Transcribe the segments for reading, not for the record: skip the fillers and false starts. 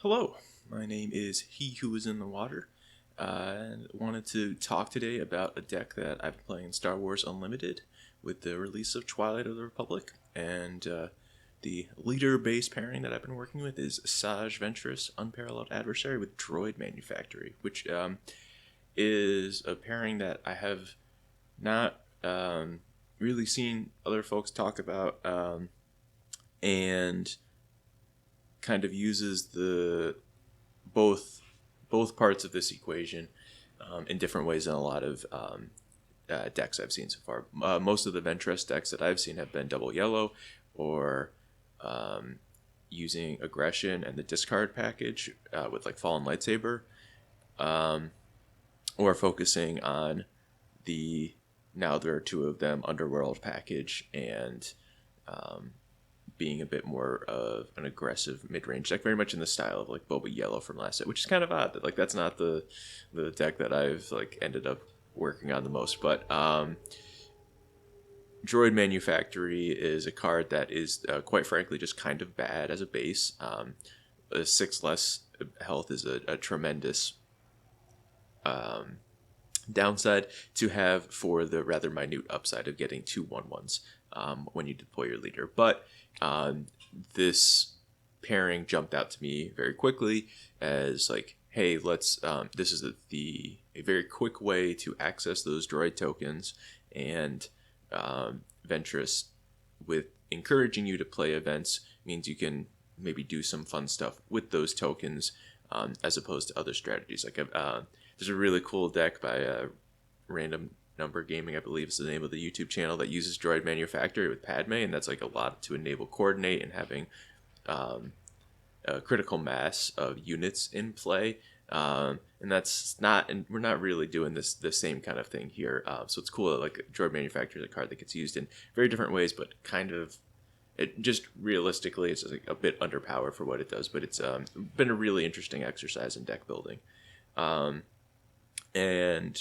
Hello, my name is He Who Is in the Water, and wanted to talk today about a deck that I've been playing in Star Wars Unlimited with the release of Twilight of the Republic, and the leader-based pairing that I've been working with is Asajj Ventress, Unparalleled Adversary with Droid Manufactory, which is a pairing that I have not really seen other folks talk about, and kind of uses the both parts of this equation in different ways in a lot of decks I've seen so far. Most of the Ventress decks that I've seen have been double yellow, or using aggression and the discard package with like Fallen Lightsaber, or focusing on the, now there are two of them, Underworld package, and being a bit more of an aggressive mid-range deck, very much in the style of like Boba Yellow from last set, which is kind of odd that like that's not the deck that I've like ended up working on the most. But Droid Manufactory is a card that is quite frankly just kind of bad as a base. A 6 less health is a tremendous downside to have for the rather minute upside of getting 2 1/1s when you deploy your leader. But this pairing jumped out to me very quickly as like, hey, let's this is a very quick way to access those droid tokens, and Ventress, with encouraging you to play events, means you can maybe do some fun stuff with those tokens, as opposed to other strategies. Like there's a really cool deck by Random Number Gaming, I believe is the name of the YouTube channel, that uses Droid Manufactory with Padme, and that's like a lot to enable coordinate and having a critical mass of units in play. And that's not, and we're not really doing the same kind of thing here. So it's cool that like Droid Manufactory is a card that gets used in very different ways, but kind of, it just realistically it's just like a bit underpowered for what it does. But it's been a really interesting exercise in deck building, and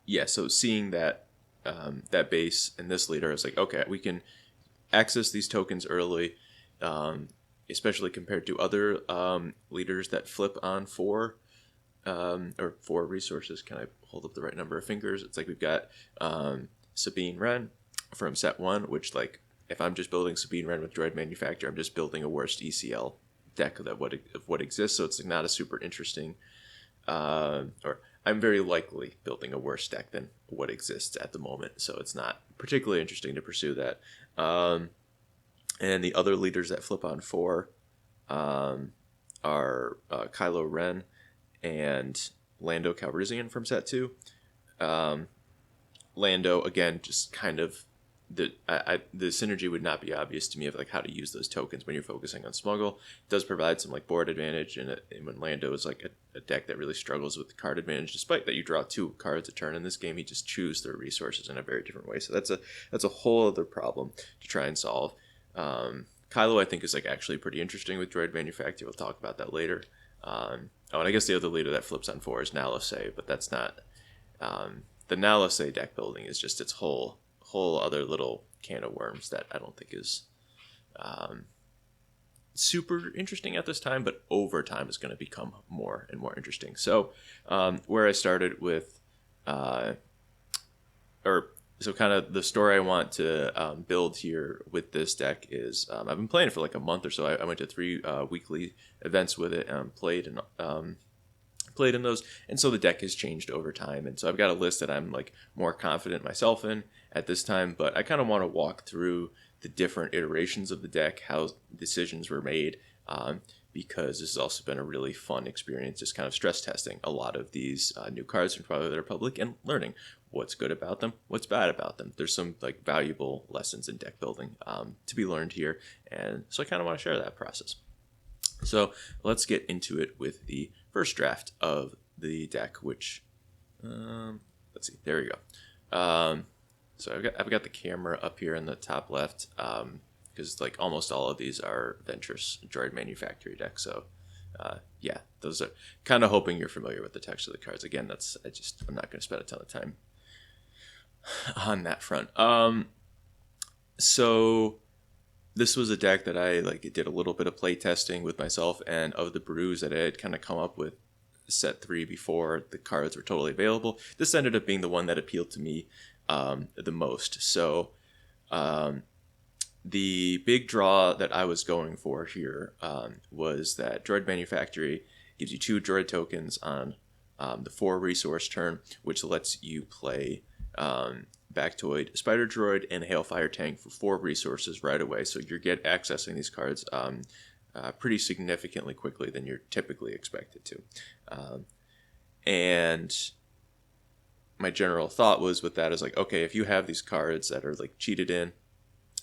yeah, so seeing that that base in this leader is like, okay, we can access these tokens early, especially compared to other leaders that flip on 4 or 4 resources. Can I hold up the right number of fingers? It's like we've got Sabine Wren from set 1, which like if I'm just building Sabine Wren with Droid Manufacturer, I'm just building a worst ECL deck of what exists. So it's like not a super interesting, or I'm very likely building a worse deck than what exists at the moment, so it's not particularly interesting to pursue that. And the other leaders that flip on 4 are Kylo Ren and Lando Calrissian from set 2. Lando, again, just kind of the synergy would not be obvious to me of like how to use those tokens when you're focusing on smuggle. It does provide some like board advantage, and when Lando is like a deck that really struggles with the card advantage, despite that you draw 2 cards a turn in this game, he just chews their resources in a very different way. So that's a whole other problem to try and solve. Kylo, I think, is like actually pretty interesting with Droid Manufacturer. We'll talk about that later. And I guess the other leader that flips on 4 is Nalase, but that's not the Nalase deck building is just its whole other little can of worms that I don't think is super interesting at this time, but over time is going to become more and more interesting. So where I started with, kind of the story I want to build here with this deck is I've been playing it for like a month or so. I went to 3 weekly events with it and played in those, and so the deck has changed over time, and so I've got a list that I'm like more confident myself in at this time, but I kind of want to walk through the different iterations of the deck, how decisions were made, because this has also been a really fun experience, just kind of stress testing a lot of these new cards from Twilight of the Republic and learning what's good about them, what's bad about them. There's some like valuable lessons in deck building to be learned here, and so I kind of want to share that process. So let's get into it with the first draft of the deck, which, let's see, there we go. So I've got the camera up here in the top left, because like almost all of these are Ventress Droid Manufactory decks. So yeah, those are kind of hoping you're familiar with the text of the cards. Again, I'm not going to spend a ton of time on that front. So this was a deck that I like did a little bit of play testing with myself, and of the brews that I had kind of come up with set 3 before the cards were totally available, this ended up being the one that appealed to me the most. So the big draw that I was going for here was that Droid Manufactory gives you 2 droid tokens on the 4 resource turn, which lets you play Bactoid, Spider Droid, and Hailfire Tank for 4 resources right away. So you're accessing these cards pretty significantly quickly than you're typically expected to. And my general thought was with that is like, okay, if you have these cards that are like cheated in,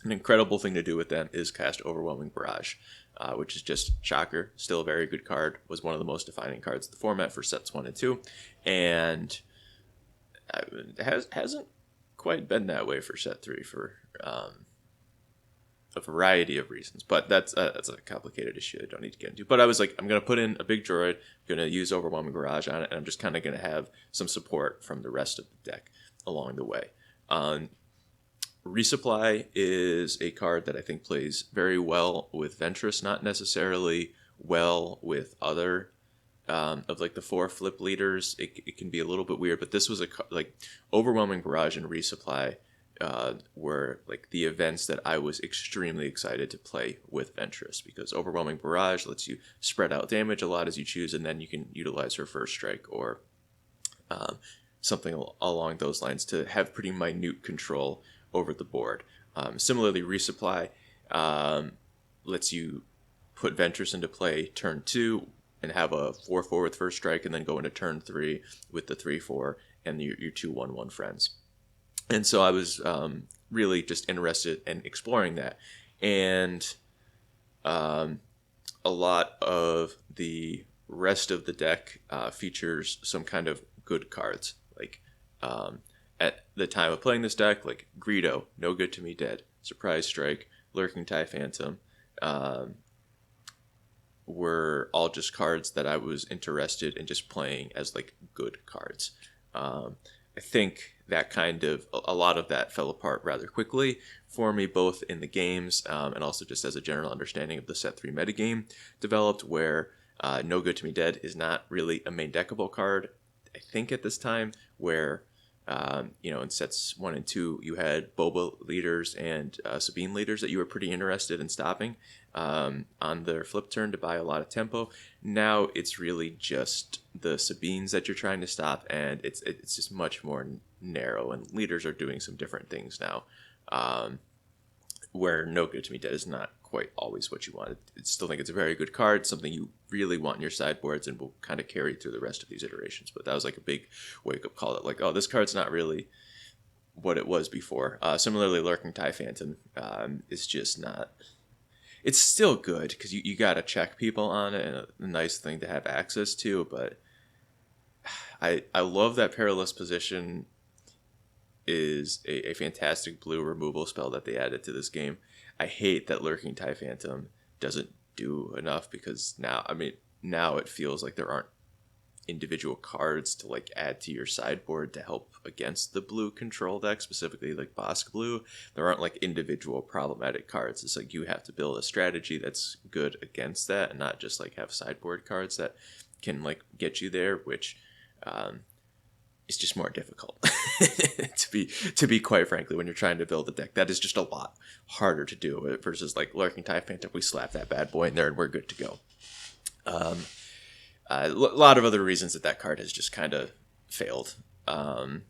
an incredible thing to do with them is cast Overwhelming Barrage, which is just shocker. Still a very good card. Was one of the most defining cards of the format for sets 1 and 2, and it hasn't quite been that way for set 3 for a variety of reasons. But that's a complicated issue I don't need to get into. But I was like, I'm going to put in a big droid, I'm going to use Overwhelming Barrage on it, and I'm just kind of going to have some support from the rest of the deck along the way. Resupply is a card that I think plays very well with Ventress, not necessarily well with other of like the 4 flip leaders. It can be a little bit weird, but this was like Overwhelming Barrage and Resupply were like the events that I was extremely excited to play with Ventress, because Overwhelming Barrage lets you spread out damage a lot as you choose, and then you can utilize her First Strike or something along those lines to have pretty minute control over the board. Similarly, Resupply lets you put Ventress into play turn 2 and have a 4/4 with First Strike, and then go into turn 3 with the 3/4 and your 2/1/1 friends. And so I was really just interested in exploring that. And a lot of the rest of the deck features some kind of good cards. Like at the time of playing this deck, like Greedo, No Good to Me Dead, Surprise Strike, Lurking TIE Phantom, were all just cards that I was interested in just playing as like good cards. I think that kind of, a lot of that fell apart rather quickly for me, both in the games and also just as a general understanding of the set 3 metagame developed, where No Good to Me Dead is not really a main deckable card, I think, at this time, where in sets 1 and 2, you had Boba leaders and Sabine leaders that you were pretty interested in stopping on their flip turn to buy a lot of tempo. Now it's really just the Sabines that you're trying to stop, and it's just much more narrow, and leaders are doing some different things now, where No Good to Me Dead is not quite always what you want. I still think it's a very good card, something you really want in your sideboards, and will kind of carry through the rest of these iterations. But that was like a big wake-up call that, like, oh, this card's not really what it was before. Similarly, Lurking TIE Phantom is just not... It's still good, because you got to check people on it, and a nice thing to have access to, but I love that Perilous Position is a fantastic blue removal spell that they added to this game. I hate that Lurking TIE Phantom doesn't do enough, because now it feels like there aren't individual cards to like add to your sideboard to help against the blue control deck, specifically like Bosk Blue. There aren't like individual problematic cards. It's like you have to build a strategy that's good against that, and not just like have sideboard cards that can like get you there, which is just more difficult to be quite frankly, when you're trying to build a deck. That is just a lot harder to do versus like Lurking TIE Phantom. We slap that bad boy in there and we're good to go. A lot of other reasons that card has just kind of failed. One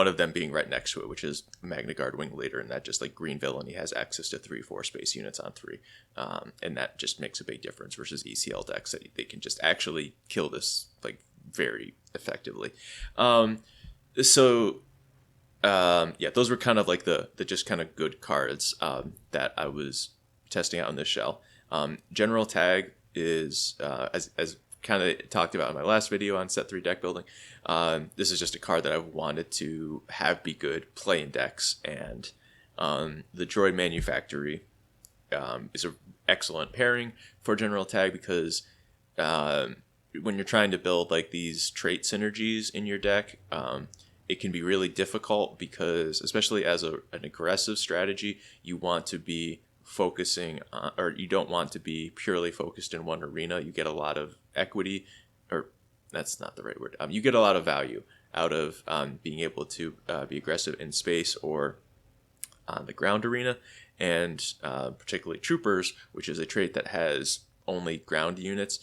of them being right next to it, which is Magna Guard Wing Leader, and that just like green villain, he has access to 3/4 space units on 3, and that just makes a big difference versus ECL decks that they can just actually kill this like very effectively. Those were kind of like the just kind of good cards that I was testing out on this shell. General Tag is as kind of talked about in my last video on set 3 deck building. This is just a card that I wanted to have be good, play in decks, and the Droid Manufactory is an excellent pairing for General Tag, because when you're trying to build like these trait synergies in your deck, it can be really difficult, because especially as an aggressive strategy, you want to be focusing on, or you don't want to be purely focused in one arena. You get a lot of equity, or that's not the right word. You get a lot of value out of being able to be aggressive in space or on the ground arena, and particularly troopers, which is a trait that has only ground units.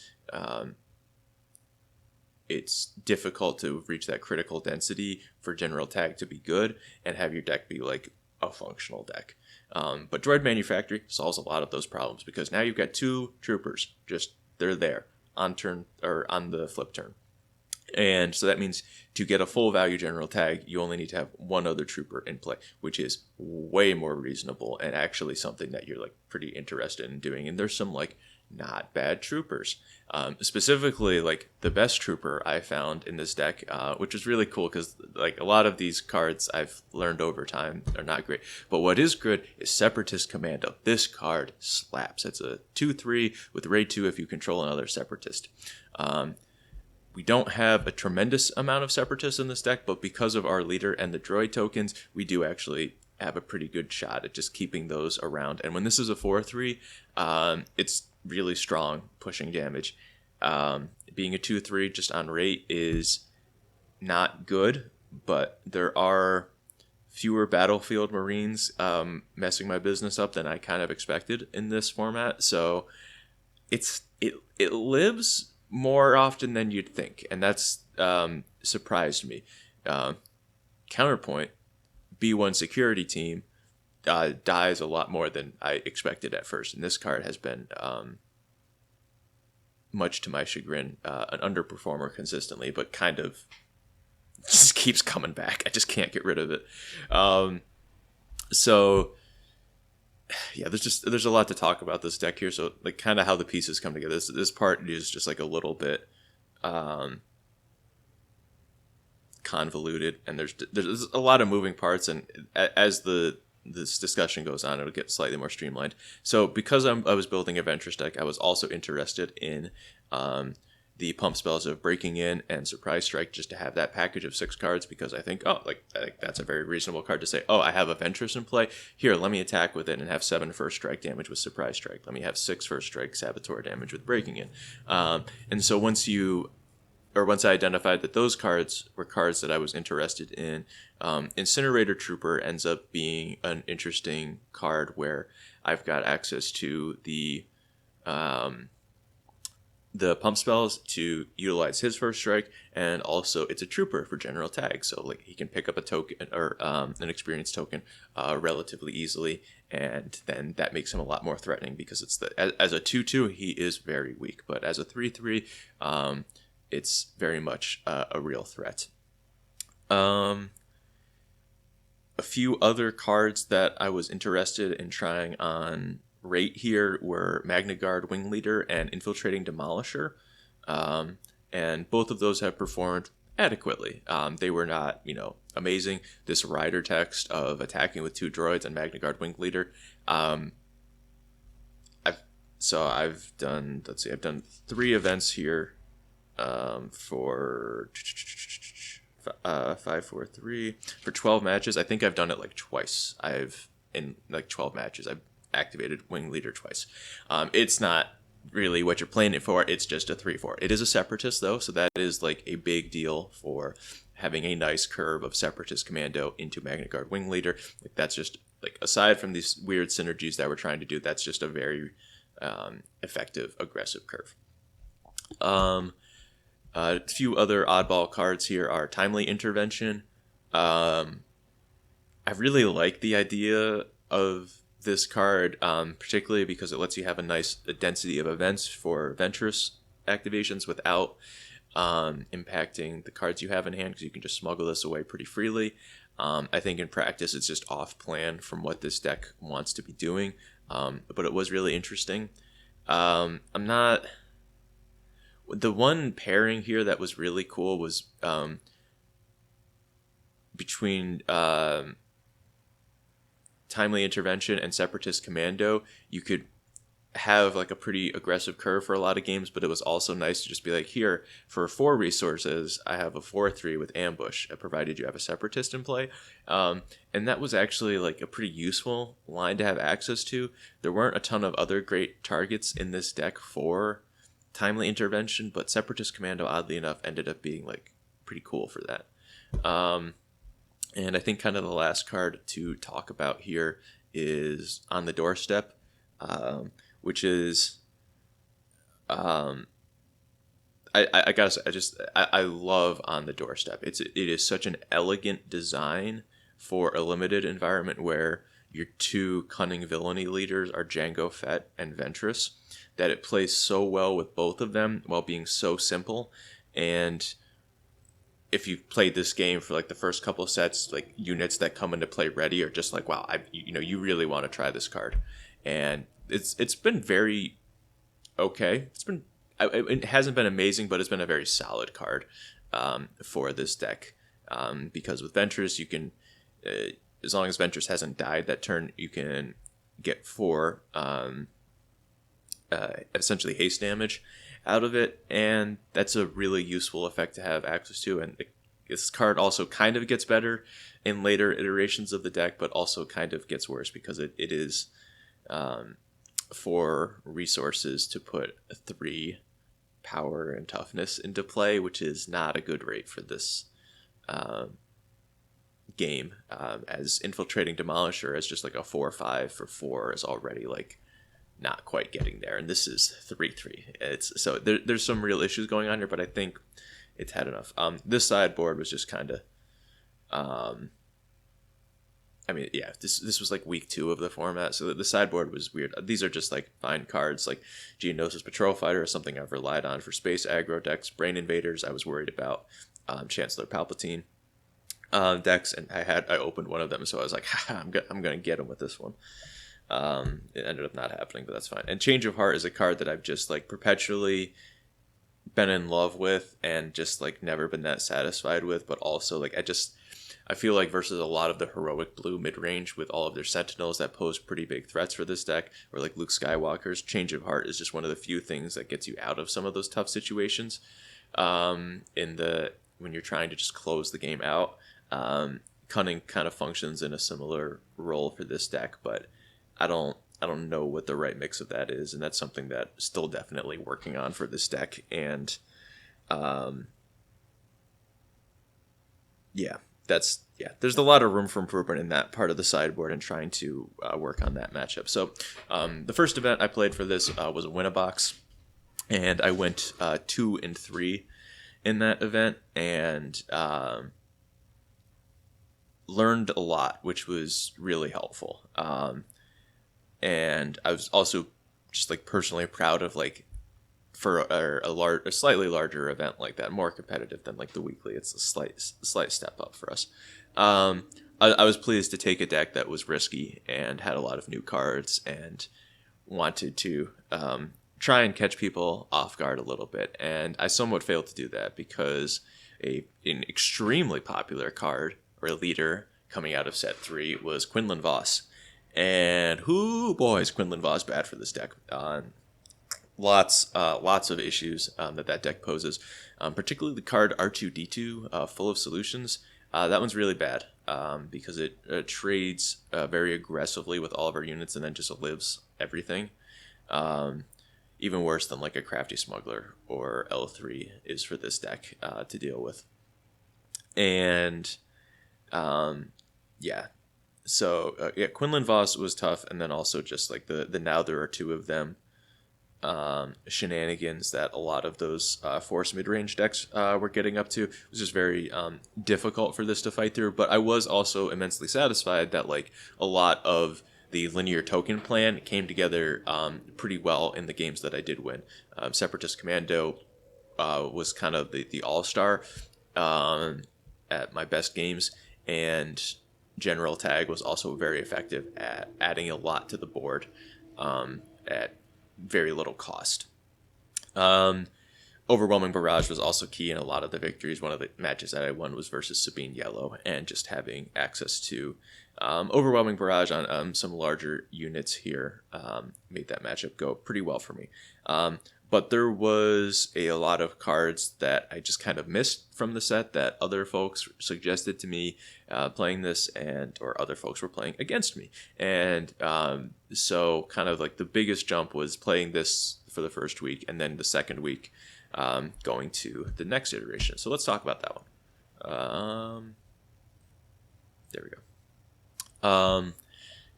It's difficult to reach that critical density for general tag to be good and have your deck be like a functional deck. But Droid Manufactory solves a lot of those problems because now you've got 2 troopers, just they're there on turn or on the flip turn. And so that means to get a full value general tag, you only need to have 1 other trooper in play, which is way more reasonable and actually something that you're like pretty interested in doing. And there's some like not bad troopers. Specifically, like the best trooper I found in this deck, which is really cool because like a lot of these cards I've learned over time are not great. But what is good is Separatist Commando. This card slaps. It's a 2/3 with Raid 2 if you control another Separatist. We don't have a tremendous amount of Separatists in this deck, but because of our leader and the droid tokens, we do actually have a pretty good shot at just keeping those around. And when this is a 4/3, it's really strong pushing damage. Being a 2/3 just on rate is not good, but there are fewer battlefield Marines messing my business up than I kind of expected in this format. So it lives more often than you'd think, and that's surprised me. Counterpoint, B1 security team dies a lot more than I expected at first, and this card has been, much to my chagrin, an underperformer consistently, but kind of just keeps coming back. I just can't get rid of it. So yeah, there's a lot to talk about this deck here. So like kind of how the pieces come together. This part is just like a little bit convoluted, and there's a lot of moving parts, and as this discussion goes on, it'll get slightly more streamlined. So because I was building a Ventress deck, I was also interested in the pump spells of Breaking In and Surprise Strike, just to have that package of 6 cards, because I think that's a very reasonable card to say, oh, I have a Ventress in play. Here, let me attack with it and have 7 first strike damage with Surprise Strike. Let me have 6 first strike Saboteur damage with Breaking In. And so once I identified that those cards were cards that I was interested in, Incinerator Trooper ends up being an interesting card where I've got access to the pump spells to utilize his first strike, and also it's a trooper for general tag, so like he can pick up a token or an experience token relatively easily, and then that makes him a lot more threatening because it's as a 2/2 he is very weak, but as a 3/3 it's very much a real threat. A few other cards that I was interested in trying on rate here were Magna Guard Wing Leader and Infiltrating Demolisher, and both of those have performed adequately. They were not, amazing. This rider text of attacking with 2 droids and Magna Guard Wing Leader. I've done 3 events here for 5, 4, 3 for 12 matches. I think I've done it like twice. In 12 matches I've activated Wing Leader twice. It's not really what you're playing it for. It's just a 3/4. It is a Separatist though, so that is like a big deal for having a nice curve of Separatist Commando into Magna Guard Wing Leader. Like that's just like, aside from these weird synergies that we're trying to do, that's just a very effective aggressive curve. A few other oddball cards here are Timely Intervention. I really like the idea of this card, particularly because it lets you have a nice density of events for Ventress activations without impacting the cards you have in hand, because you can just smuggle this away pretty freely. I think in practice it's just off plan from what this deck wants to be doing, but it was really interesting. The one pairing here that was really cool was between Timely Intervention and Separatist Commando. You could have like a pretty aggressive curve for a lot of games, but it was also nice to just be like, here, for 4 resources, I have a 4/3 with ambush, provided you have a separatist in play. And that was actually like a pretty useful line to have access to. There weren't a ton of other great targets in this deck for timely intervention, but separatist commando, oddly enough, ended up being like pretty cool for that. And I think kind of the last card to talk about here is On the Doorstep, which is, I gotta say, I love On the Doorstep. It is such an elegant design for a limited environment where your 2 cunning villainy leaders are Jango Fett and Ventress, that it plays so well with both of them while being so simple. And if you've played this game for like the first couple of sets, like units that come into play ready are just like, wow, you really want to try this card. And it's been very okay. It hasn't been amazing, but it's been a very solid card for this deck, because with Ventress you can, as long as Ventress hasn't died that turn, you can get 4 essentially haste damage out of it, and that's a really useful effect to have access to. And this card also kind of gets better in later iterations of the deck, but also kind of gets worse because it is 4 resources to put 3 power and toughness into play, which is not a good rate for this game. As Infiltrating Demolisher, as just like a 4/5 for 4 is already like not quite getting there, and this is 3/3. So there's some real issues going on here, but I think it's had enough. This sideboard was just kind of, this was like week 2 of the format, so the sideboard was weird. These are just like fine cards, like Geonosis Patrol Fighter is something I've relied on for space aggro decks. Brain Invaders, I was worried about. Chancellor Palpatine decks, and I opened one of them, so I was like, I'm gonna get him with this one. It ended up not happening, but that's fine. And Change of Heart is a card that I've just like perpetually been in love with and just like never been that satisfied with, but also like I feel like versus a lot of the heroic blue mid-range with all of their sentinels that pose pretty big threats for this deck, or like Luke Skywalker's, Change of Heart is just one of the few things that gets you out of some of those tough situations when you're trying to just close the game out. Cunning kind of functions in a similar role for this deck, but I don't know what the right mix of that is, and that's something that still definitely working on for this deck. And there's a lot of room for improvement in that part of the sideboard and trying to work on that matchup. So the first event I played for this was a Win-A-Box, and I went 2-3 in that event, and learned a lot, which was really helpful. And I was also just like personally proud of like, for a slightly larger event like that, more competitive than like the weekly, it's a slight step up for us. I was pleased to take a deck that was risky and had a lot of new cards and wanted to try and catch people off guard a little bit, and I somewhat failed to do that because an extremely popular card or leader coming out of set 3 was Quinlan Voss. And is Quinlan Voss bad for this deck? Lots of issues that deck poses, particularly the card R2D2, Full of Solutions. That one's really bad because it trades very aggressively with all of our units and then just lives everything. Even worse than like a Crafty Smuggler or L3 is for this deck to deal with. And So Quinlan Voss was tough, and then also just like the now there are 2 of them shenanigans that a lot of those force mid-range decks were getting up to. It was just very difficult for this to fight through, but I was also immensely satisfied that like a lot of the linear token plan came together pretty well in the games that I did win. Separatist Commando was kind of the all-star at my best games, and General Tag was also very effective at adding a lot to the board at very little cost. Overwhelming Barrage was also key in a lot of the victories. One of the matches that I won was versus Sabine Yellow, and just having access to Overwhelming Barrage on some larger units here made that matchup go pretty well for me. But there was a lot of cards that I just kind of missed from the set that other folks suggested to me playing this, or other folks were playing against me. And so kind of like the biggest jump was playing this for the first week, and then the second week going to the next iteration. So let's talk about that one. There we go.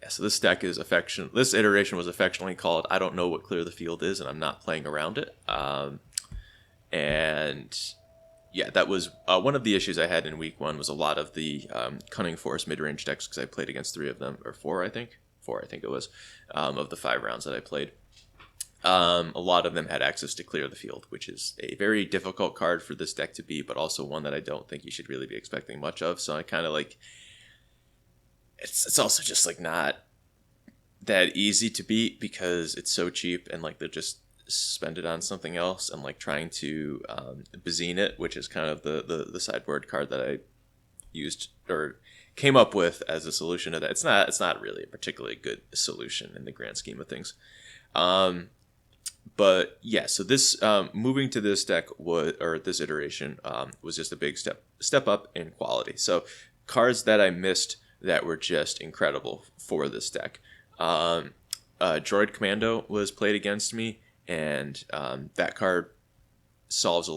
Yeah, so this deck is this iteration was affectionately called "I don't know what Clear the Field is, and I'm not playing around it." And yeah, that was one of the issues I had in week one. Was a lot of the Cunning Force mid-range decks, because I played against 3 of them, or 4, I think it was, of the 5 rounds that I played. A lot of them had access to Clear the Field, which is a very difficult card for this deck to beat, but also one that I don't think you should really be expecting much of. So I kind of like. It's also just like not that easy to beat because it's so cheap, and like they're just spend it on something else, and like trying to Bazine it, which is kind of the sideboard card that I used or came up with as a solution to that. It's not really a particularly good solution in the grand scheme of things. But yeah, so this moving to this deck this iteration was just a big step up in quality. So cards that I missed that were just incredible for this deck. Droid Commando was played against me, and that card solves a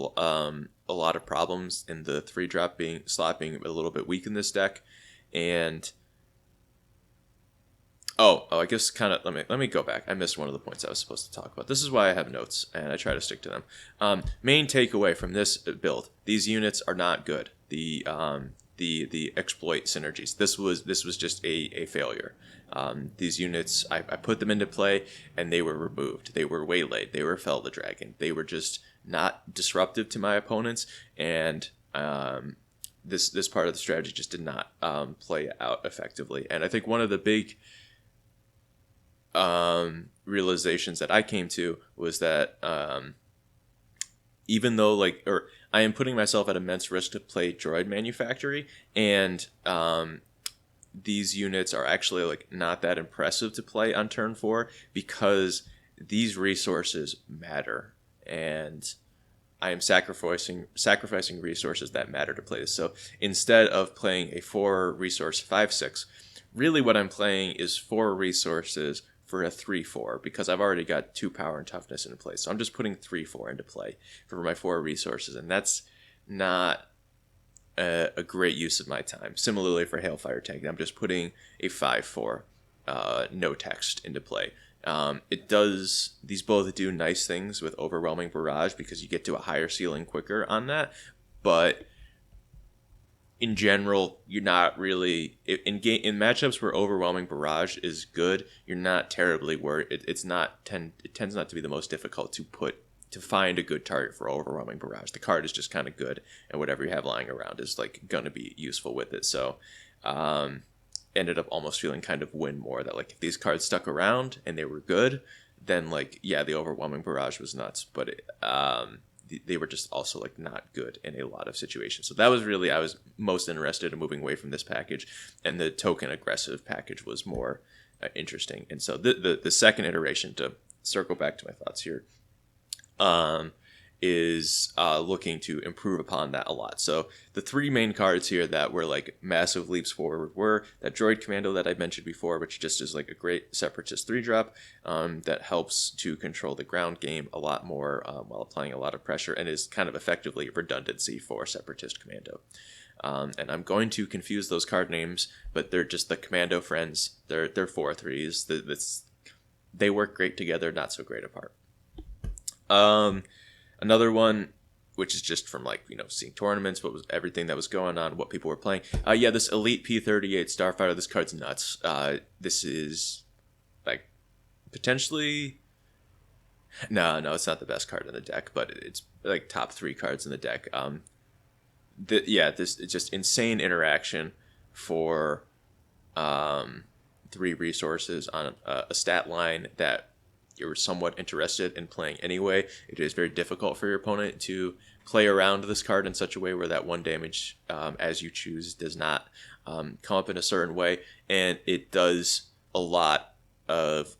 lot of problems in the 3-drop slot being a little bit weak in this deck. And I guess kind of let me go back. I missed one of the points I was supposed to talk about. This is why I have notes, and I try to stick to them. Main takeaway from this build: these units are not good. The exploit synergies. This was just a failure. These units, I put them into play, and they were removed. They were waylaid. They were Fell the Dragon. They were just not disruptive to my opponents, and this part of the strategy just did not play out effectively. And I think one of the big realizations that I came to was that even though I am putting myself at immense risk to play Droid Manufactory, and these units are actually not that impressive to play on turn 4 because these resources matter, and I am sacrificing resources that matter to play this. So instead of playing a 4 resource 5/6, really what I'm playing is 4 resources for a 3/4 because I've already got 2 power and toughness into play. So I'm just putting 3/4 into play for my 4 resources, and that's not a great use of my time. Similarly for Hailfire Tank, I'm just putting a 5/4 no text into play. These both do nice things with Overwhelming Barrage because you get to a higher ceiling quicker on that, but in general, you're not really in matchups where Overwhelming Barrage is good. You're not terribly worried. It tends not to be the most difficult to find a good target for Overwhelming Barrage. The card is just kind of good, and whatever you have lying around is going to be useful with it. So, ended up almost feeling kind of win more that if these cards stuck around and they were good, then the Overwhelming Barrage was nuts, but they were just also not good in a lot of situations. So that was really, I was most interested in moving away from this package, and the token aggressive package was more interesting. And so the second iteration, to circle back to my thoughts here, is looking to improve upon that a lot. So the 3 main cards here that were massive leaps forward were that Droid Commando that I mentioned before, which just is a great Separatist 3-drop that helps to control the ground game a lot more while applying a lot of pressure, and is kind of effectively redundancy for Separatist Commando. And I'm going to confuse those card names, but they're just the Commando friends. They're 4/3s. They work great together, not so great apart. Another one, which is just from seeing tournaments, what was everything that was going on, what people were playing. This Elite P-38 Starfighter, this card's nuts. This is potentially, no, it's not the best card in the deck, but it's top 3 cards in the deck. This is just insane interaction for 3 resources on a stat line that you're somewhat interested in playing anyway. It is very difficult for your opponent to play around this card in such a way where that 1 damage as you choose does not come up in a certain way, and it does a lot of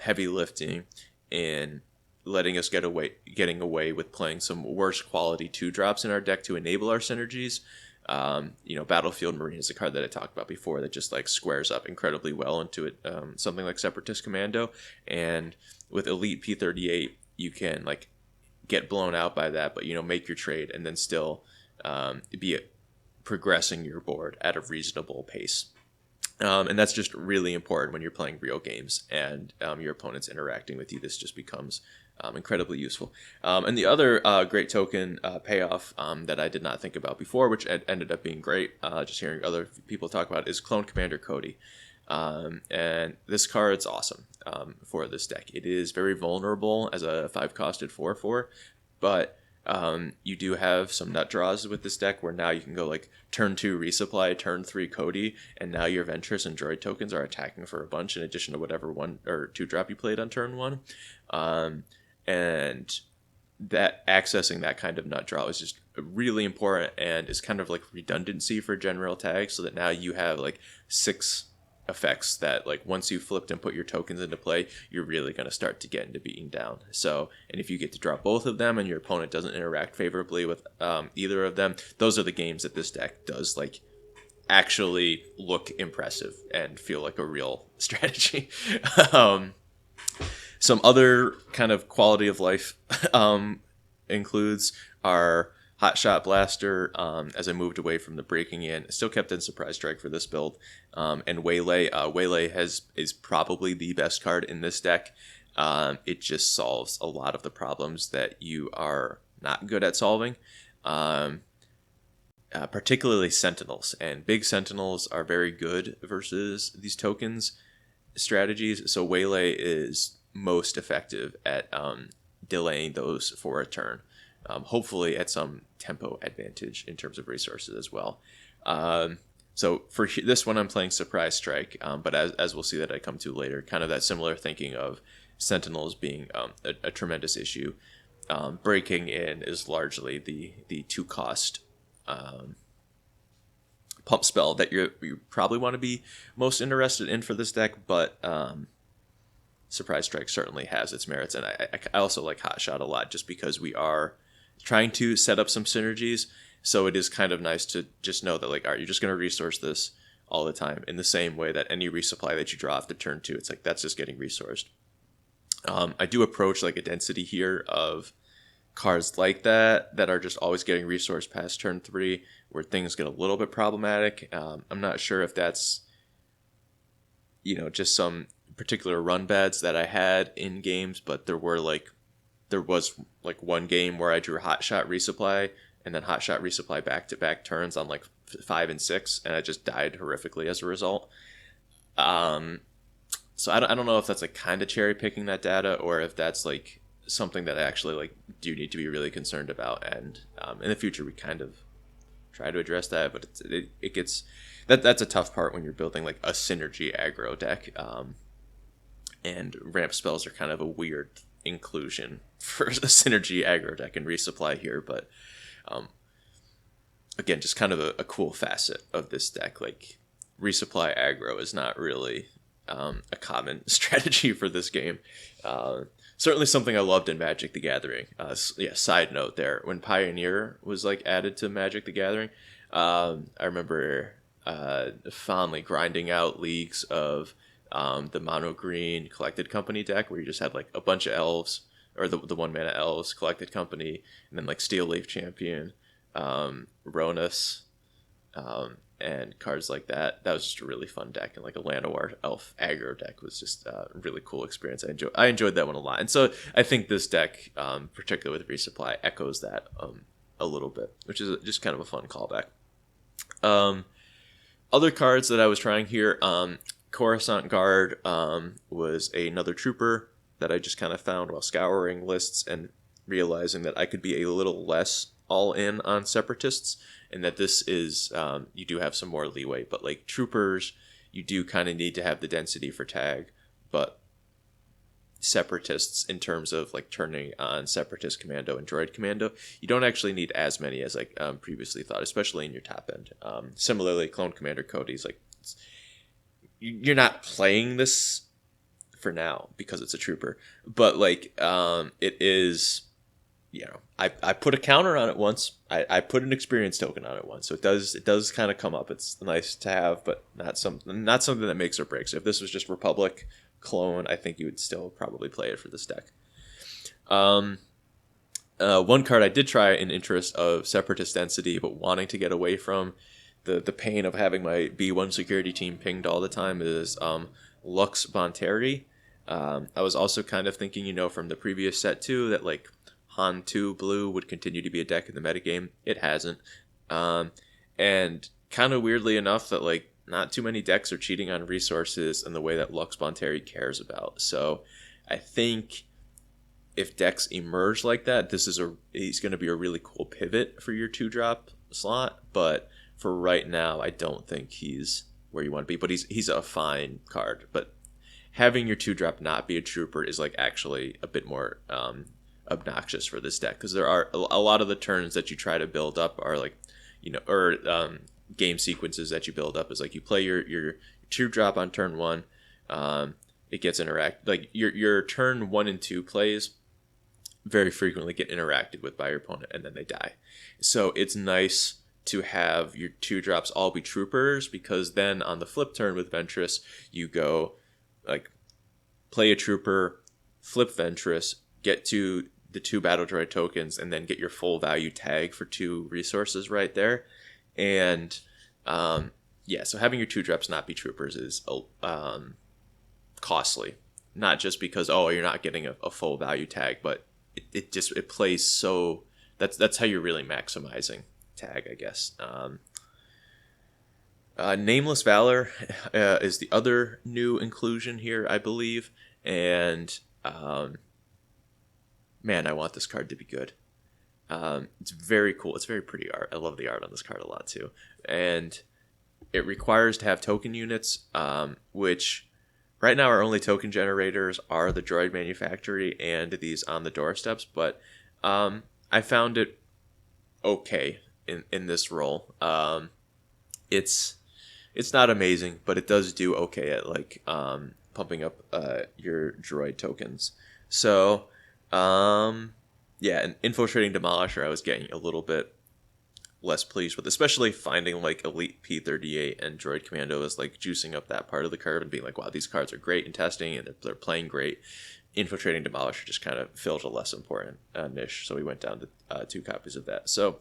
heavy lifting in letting us getting away with playing some worse quality 2-drops in our deck to enable our synergies. Battlefield Marine is a card that I talked about before that just like squares up incredibly well into it, something like Separatist Commando, and with Elite P38 you can like get blown out by that, but make your trade and then still be progressing your board at a reasonable pace. And that's just really important when you're playing real games and your opponent's interacting with you. This just becomes incredibly useful. And the other great token payoff that I did not think about before, which ended up being great, just hearing other people talk about it, is Clone Commander Cody. And this card's awesome for this deck. It is very vulnerable as a 5-costed 4/4, but you do have some nut draws with this deck where now you can go like turn 2 resupply, turn 3 Cody, and now your Ventress and Droid tokens are attacking for a bunch in addition to whatever 1 or 2-drop you played on turn 1. And that accessing that kind of nut draw is just really important, and is kind of like redundancy for general tag, so that now you have like 6 effects that like once you flipped and put your tokens into play, you're really going to start to get into beating down. So, and if you get to draw both of them and your opponent doesn't interact favorably with either of them, those are the games that this deck does like actually look impressive and feel like a real strategy. Some other kind of quality of life includes our Hotshot Blaster, as I moved away from the breaking in. I still kept in Surprise Strike for this build. And Waylay. Waylay is probably the best card in this deck. It just solves a lot of the problems that you are not good at solving. Particularly Sentinels. And big Sentinels are very good versus these tokens strategies. So Waylay is most effective at delaying those for a turn. Hopefully at some tempo advantage in terms of resources as well. So for this one, I'm playing Surprise Strike, but as we'll see that I come to later, kind of that similar thinking of Sentinels being a tremendous issue. Breaking in is largely the 2-cost pump spell that you probably want to be most interested in for this deck, but Surprise Strike certainly has its merits, and I also like Hotshot a lot just because we are trying to set up some synergies, so it is kind of nice to just know that like, all right, you're just going to resource this all the time in the same way that any resupply that you draw after turn 2, it's like that's just getting resourced. I do approach like a density here of cards like that are just always getting resourced past turn 3, where things get a little bit problematic. I'm not sure if that's just some particular run bads that I had in games, but there was one game where I drew Hotshot Resupply and then Hotshot Resupply back-to-back turns on like 5 and 6, and I just died horrifically as a result. So I don't know if that's like kind of cherry picking that data, or if that's like something that I actually like do need to be really concerned about. And in the future we kind of try to address that, but it gets that's a tough part when you're building like a synergy aggro deck. And ramp spells are kind of a weird inclusion for a synergy aggro deck and resupply here, but again, just kind of a cool facet of this deck. Like resupply aggro is not really a common strategy for this game. Certainly something I loved in Magic the Gathering. Side note there, when Pioneer was like added to Magic the Gathering, I remember fondly grinding out leagues of the mono green Collected Company deck, where you just had like a bunch of elves, or the 1-mana elves, Collected Company, and then like Steel Leaf Champion, Ronus, and cards like that. That was just a really fun deck, and like a Llanowar Elf aggro deck was just a really cool experience. I enjoyed that one a lot, and so I think this deck, particularly with resupply, echoes that a little bit, which is just kind of a fun callback. Other cards that I was trying here, Coruscant Guard was another trooper that I just kind of found while scouring lists and realizing that I could be a little less all in on Separatists, and that this is you do have some more leeway, but like troopers, you do kind of need to have the density for tag, but separatists in terms of like turning on separatist commando and droid commando. You don't actually need as many as like previously thought, especially in your top end. Similarly, clone commander Cody's like, you're not playing this for now because it's a trooper, but like it is, you know, I put a counter on it once. I put an experience token on it once, so it does kind of come up. It's nice to have, but not something that makes or breaks. If this was just Republic clone, I think you would still probably play it for this deck. One card I did try in interest of separatist density, but wanting to get away from the pain of having my B1 security team pinged all the time, is Lux Bonteri. I was also kind of thinking, you know, from the previous set too, that like Han 2 blue would continue to be a deck in the metagame. It hasn't. And kind of weirdly enough that like not too many decks are cheating on resources in the way that Lux Bonteri cares about. So I think if decks emerge like that, he's going to be a really cool pivot for your 2-drop slot. But for right now, I don't think he's where you want to be. But he's a fine card. But having your 2-drop not be a trooper is like actually a bit more obnoxious for this deck, because there are a lot of the turns that you try to build up are like, you know, or game sequences that you build up is like you play your 2-drop on turn 1, it gets like your turn 1 and 2 plays very frequently get interacted with by your opponent, and then they die. So it's nice to have your 2-drops all be troopers, because then on the flip turn with Ventress, you go like play a trooper, flip Ventress, get to the 2 battle droid tokens, and then get your full value tag for 2 resources right there. And so having your 2-drops not be troopers is costly, not just because you're not getting a full value tag, but it plays so that's how you're really maximizing tag, I guess. Nameless Valor is the other new inclusion here, I believe, and man, I want this card to be good. It's very cool. It's very pretty art. I love the art on this card a lot too. And it requires to have token units, which right now our only token generators are the Droid Manufactory and these on the doorsteps. But I found it okay in this role. It's not amazing, but it does do okay at like pumping up your droid tokens. So and Infiltrating Demolisher I was getting a little bit less pleased with, especially finding like Elite P38 and Droid Commando is like juicing up that part of the curve and being like, wow, these cards are great in testing and they're playing great. Infiltrating Demolisher just kind of filled a less important niche, so we went down to 2 copies of that. So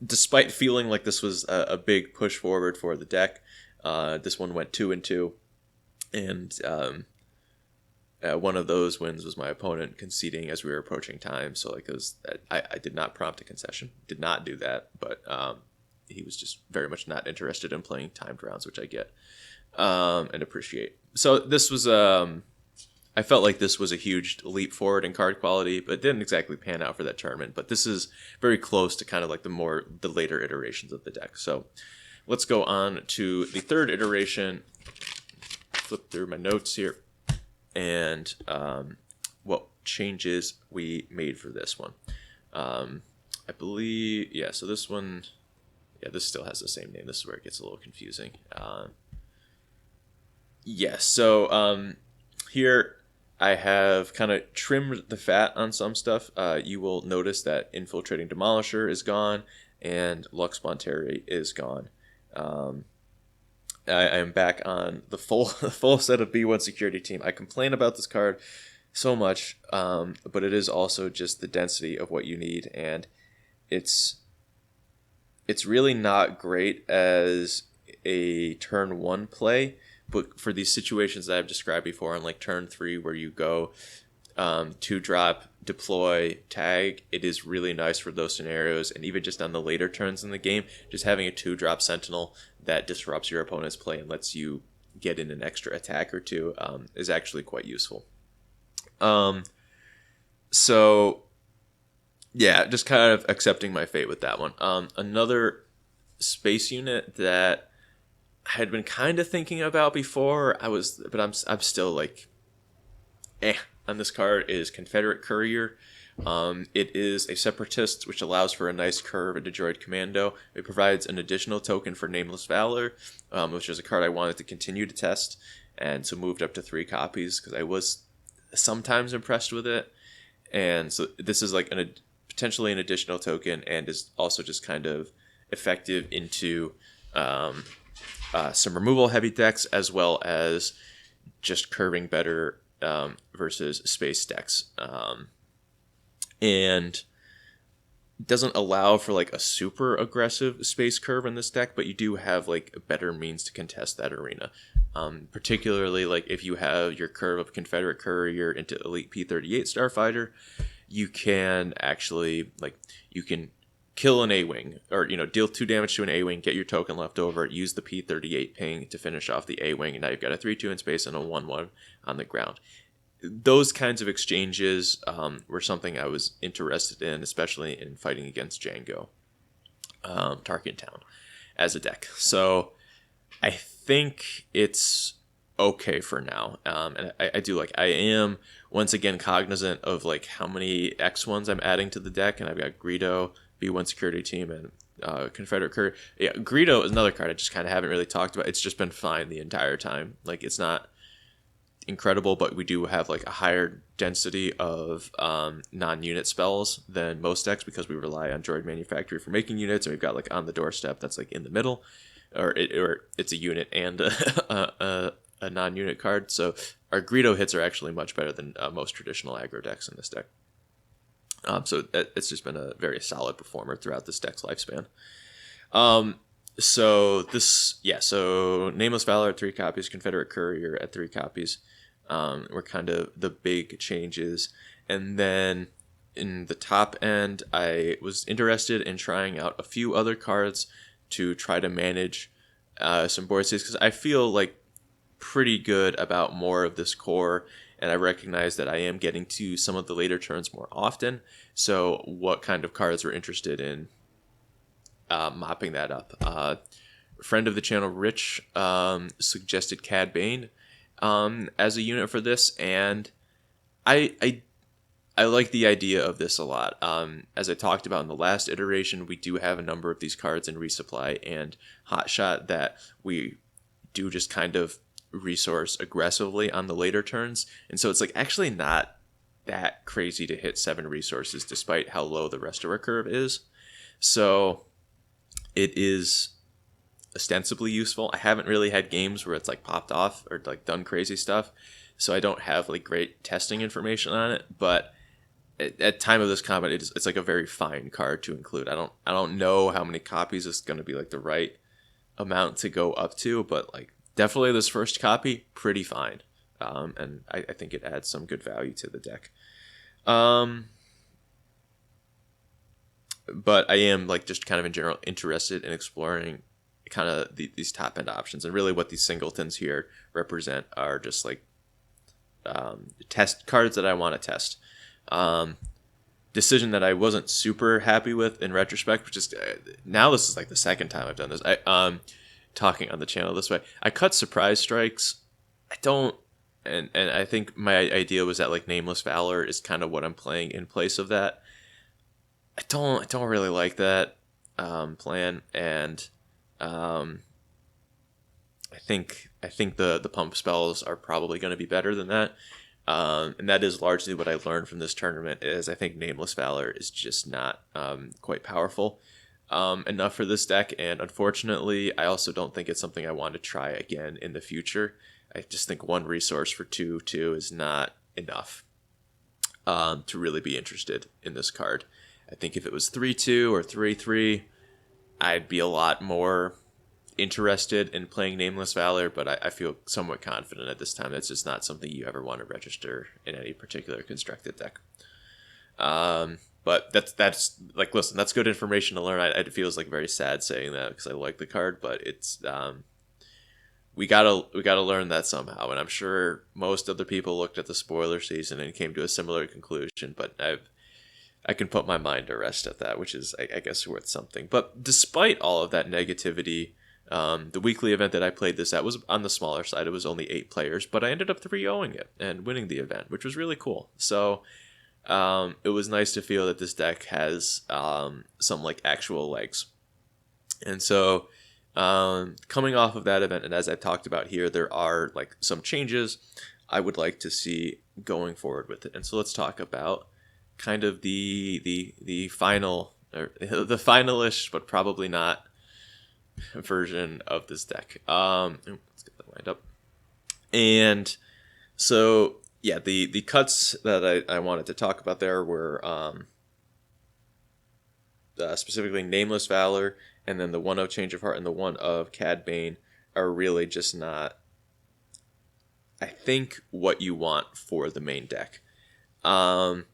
despite feeling like this was a big push forward for the deck, this one went 2-2, and one of those wins was my opponent conceding as we were approaching time. So like I did not prompt a concession, did not do that, but he was just very much not interested in playing timed rounds, which I get and appreciate. So this was I felt like this was a huge leap forward in card quality, but it didn't exactly pan out for that tournament. But this is very close to kind of like the later iterations of the deck. So let's go on to the 3rd iteration. Flip through my notes here. And what changes we made for this one. I believe, so this one, this still has the same name. This is where it gets a little confusing. So here I have kind of trimmed the fat on some stuff. You will notice that Infiltrating Demolisher is gone and Lux Bonteri is gone. I am back on the full set of B1 security team. I complain about this card so much, but it is also just the density of what you need, and it's really not great as a turn 1 play, but for these situations that I've described before on like turn 3 where you go 2-drop, deploy, tag, it is really nice for those scenarios. And even just on the later turns in the game, just having a 2-drop Sentinel that disrupts your opponent's play and lets you get in an extra attack or 2 is actually quite useful. Just kind of accepting my fate with that one. Another space unit that I had been kind of thinking about before, I'm still like on this card is Confederate Courier. It is a separatist, which allows for a nice curve into Droid Commando. It provides an additional token for Nameless Valor, which is a card I wanted to continue to test, and so moved up to 3 copies because I was sometimes impressed with it. And so this is like potentially an additional token, and is also just kind of effective into some removal heavy decks, as well as just curving better versus space decks. And doesn't allow for like a super aggressive space curve in this deck, but you do have like a better means to contest that arena. Particularly like if you have your curve of Confederate Courier into Elite P-38 Starfighter, you can actually you can kill an A-Wing, or deal 2 damage to an A-Wing, get your token left over, use the P-38 ping to finish off the A-Wing, and now you've got a 3/2 in space and a 1/1 on the ground. Those kinds of exchanges were something I was interested in, especially in fighting against Django Tarkintown as a deck. So I think it's okay for now. And I am once again cognizant of like how many X1s I'm adding to the deck, and I've got Greedo, B1 Security Team, and Confederate Courier. Yeah, Greedo is another card I just kind of haven't really talked about. It's just been fine the entire time. Like, it's not incredible, but we do have like a higher density of non-unit spells than most decks because we rely on Droid Manufactory for making units, and we've got like On the Doorstep that's like in the middle, or it's a unit and a non-unit card. So our Greedo hits are actually much better than most traditional aggro decks in this deck. So it's just been a very solid performer throughout this deck's lifespan. So Nameless Valor at 3 copies, Confederate Courier at 3 copies were kind of the big changes. And then in the top end, I was interested in trying out a few other cards to try to manage some board states, because I feel like pretty good about more of this core, and I recognize that I am getting to some of the later turns more often. So what kind of cards were interested in mopping that up? Friend of the channel, Rich, suggested Cad Bane as a unit for this, and I like the idea of this a lot. As I talked about in the last iteration, we do have a number of these cards in Resupply and Hotshot that we do just kind of resource aggressively on the later turns, and so it's like actually not that crazy to hit 7 resources despite how low the rest of our curve is. So it is ostensibly useful. I haven't really had games where it's like popped off or like done crazy stuff, so I don't have like great testing information on it, but at time of this combat, it's like a very fine card to include. I don't know how many copies is going to be like the right amount to go up to, but like definitely this first copy, pretty fine. And I think it adds some good value to the deck. But I am like just kind of in general interested in exploring kind of these top end options, and really what these singletons here represent are just like test cards that I want to test. Decision that I wasn't super happy with in retrospect, which is now this is like the second time I've done this. Talking on the channel this way, I cut Surprise Strikes. I don't, and I think my idea was that like Nameless Valor is kind of what I'm playing in place of that. I don't really like that plan, and I think the pump spells are probably going to be better than that. And that is largely what I learned from this tournament, is I think Nameless Valor is just not quite powerful enough for this deck, and unfortunately I also don't think it's something I want to try again in the future. I just think 1 resource for 2/2 is not enough to really be interested in this card. I think if it was 3/2 or 3/3, I'd be a lot more interested in playing Nameless Valor, but I feel somewhat confident at this time it's just not something you ever want to register in any particular constructed deck. But that's like, listen, that's good information to learn. It feels like very sad saying that because I like the card, but it's we gotta learn that somehow, and I'm sure most other people looked at the spoiler season and came to a similar conclusion, but I can put my mind to rest at that, which is I guess worth something. But despite all of that negativity The weekly event that I played this at was on the smaller side. It was only 8 players, but I ended up 3-0ing it and winning the event, which was really cool. So it was nice to feel that this deck has some like actual legs. And so coming off of that event, and as I've talked about here, there are like some changes I would like to see going forward with it. And so let's talk about kind of the final, or the finalish, but probably not version of this deck. Let's get that lined up. And so yeah, the cuts that I wanted to talk about there were specifically Nameless Valor, and then the 1 of Change of Heart and the 1 of Cad Bane are really just not, I think, what you want for the main deck. And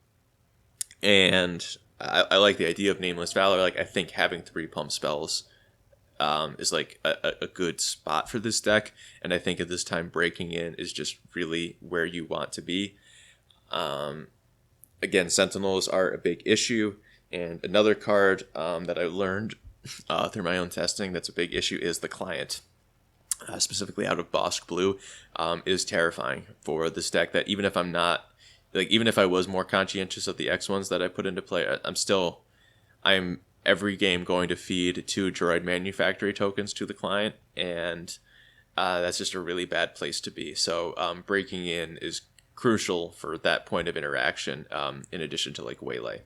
I like the idea of Nameless Valor. Like, I think having 3 pump spells is like a good spot for this deck, and I think at this time breaking in is just really where you want to be. Again, Sentinels are a big issue, and another card that I learned through my own testing that's a big issue is the Client, specifically out of Bosk Blue, is terrifying for this deck. That even if I'm not, like, even if I was more conscientious of the X1s that I put into play, I'm every game going to feed 2 Droid Manufactory tokens to the Client, and that's just a really bad place to be. So breaking in is crucial for that point of interaction, in addition to like Waylay.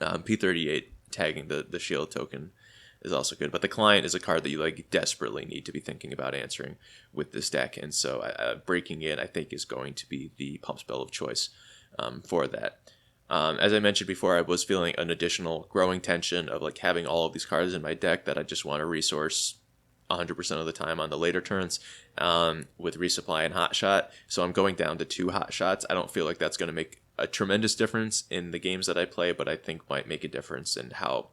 P38 tagging the shield token is also good, but the Client is a card that you like desperately need to be thinking about answering with this deck, and so breaking in, I think, is going to be the pump spell of choice for that. As I mentioned before, I was feeling an additional growing tension of like having all of these cards in my deck that I just want to resource 100% of the time on the later turns with Resupply and Hot Shot. So I'm going down to 2 Hot Shots. I don't feel like that's going to make a tremendous difference in the games that I play, but I think might make a difference in how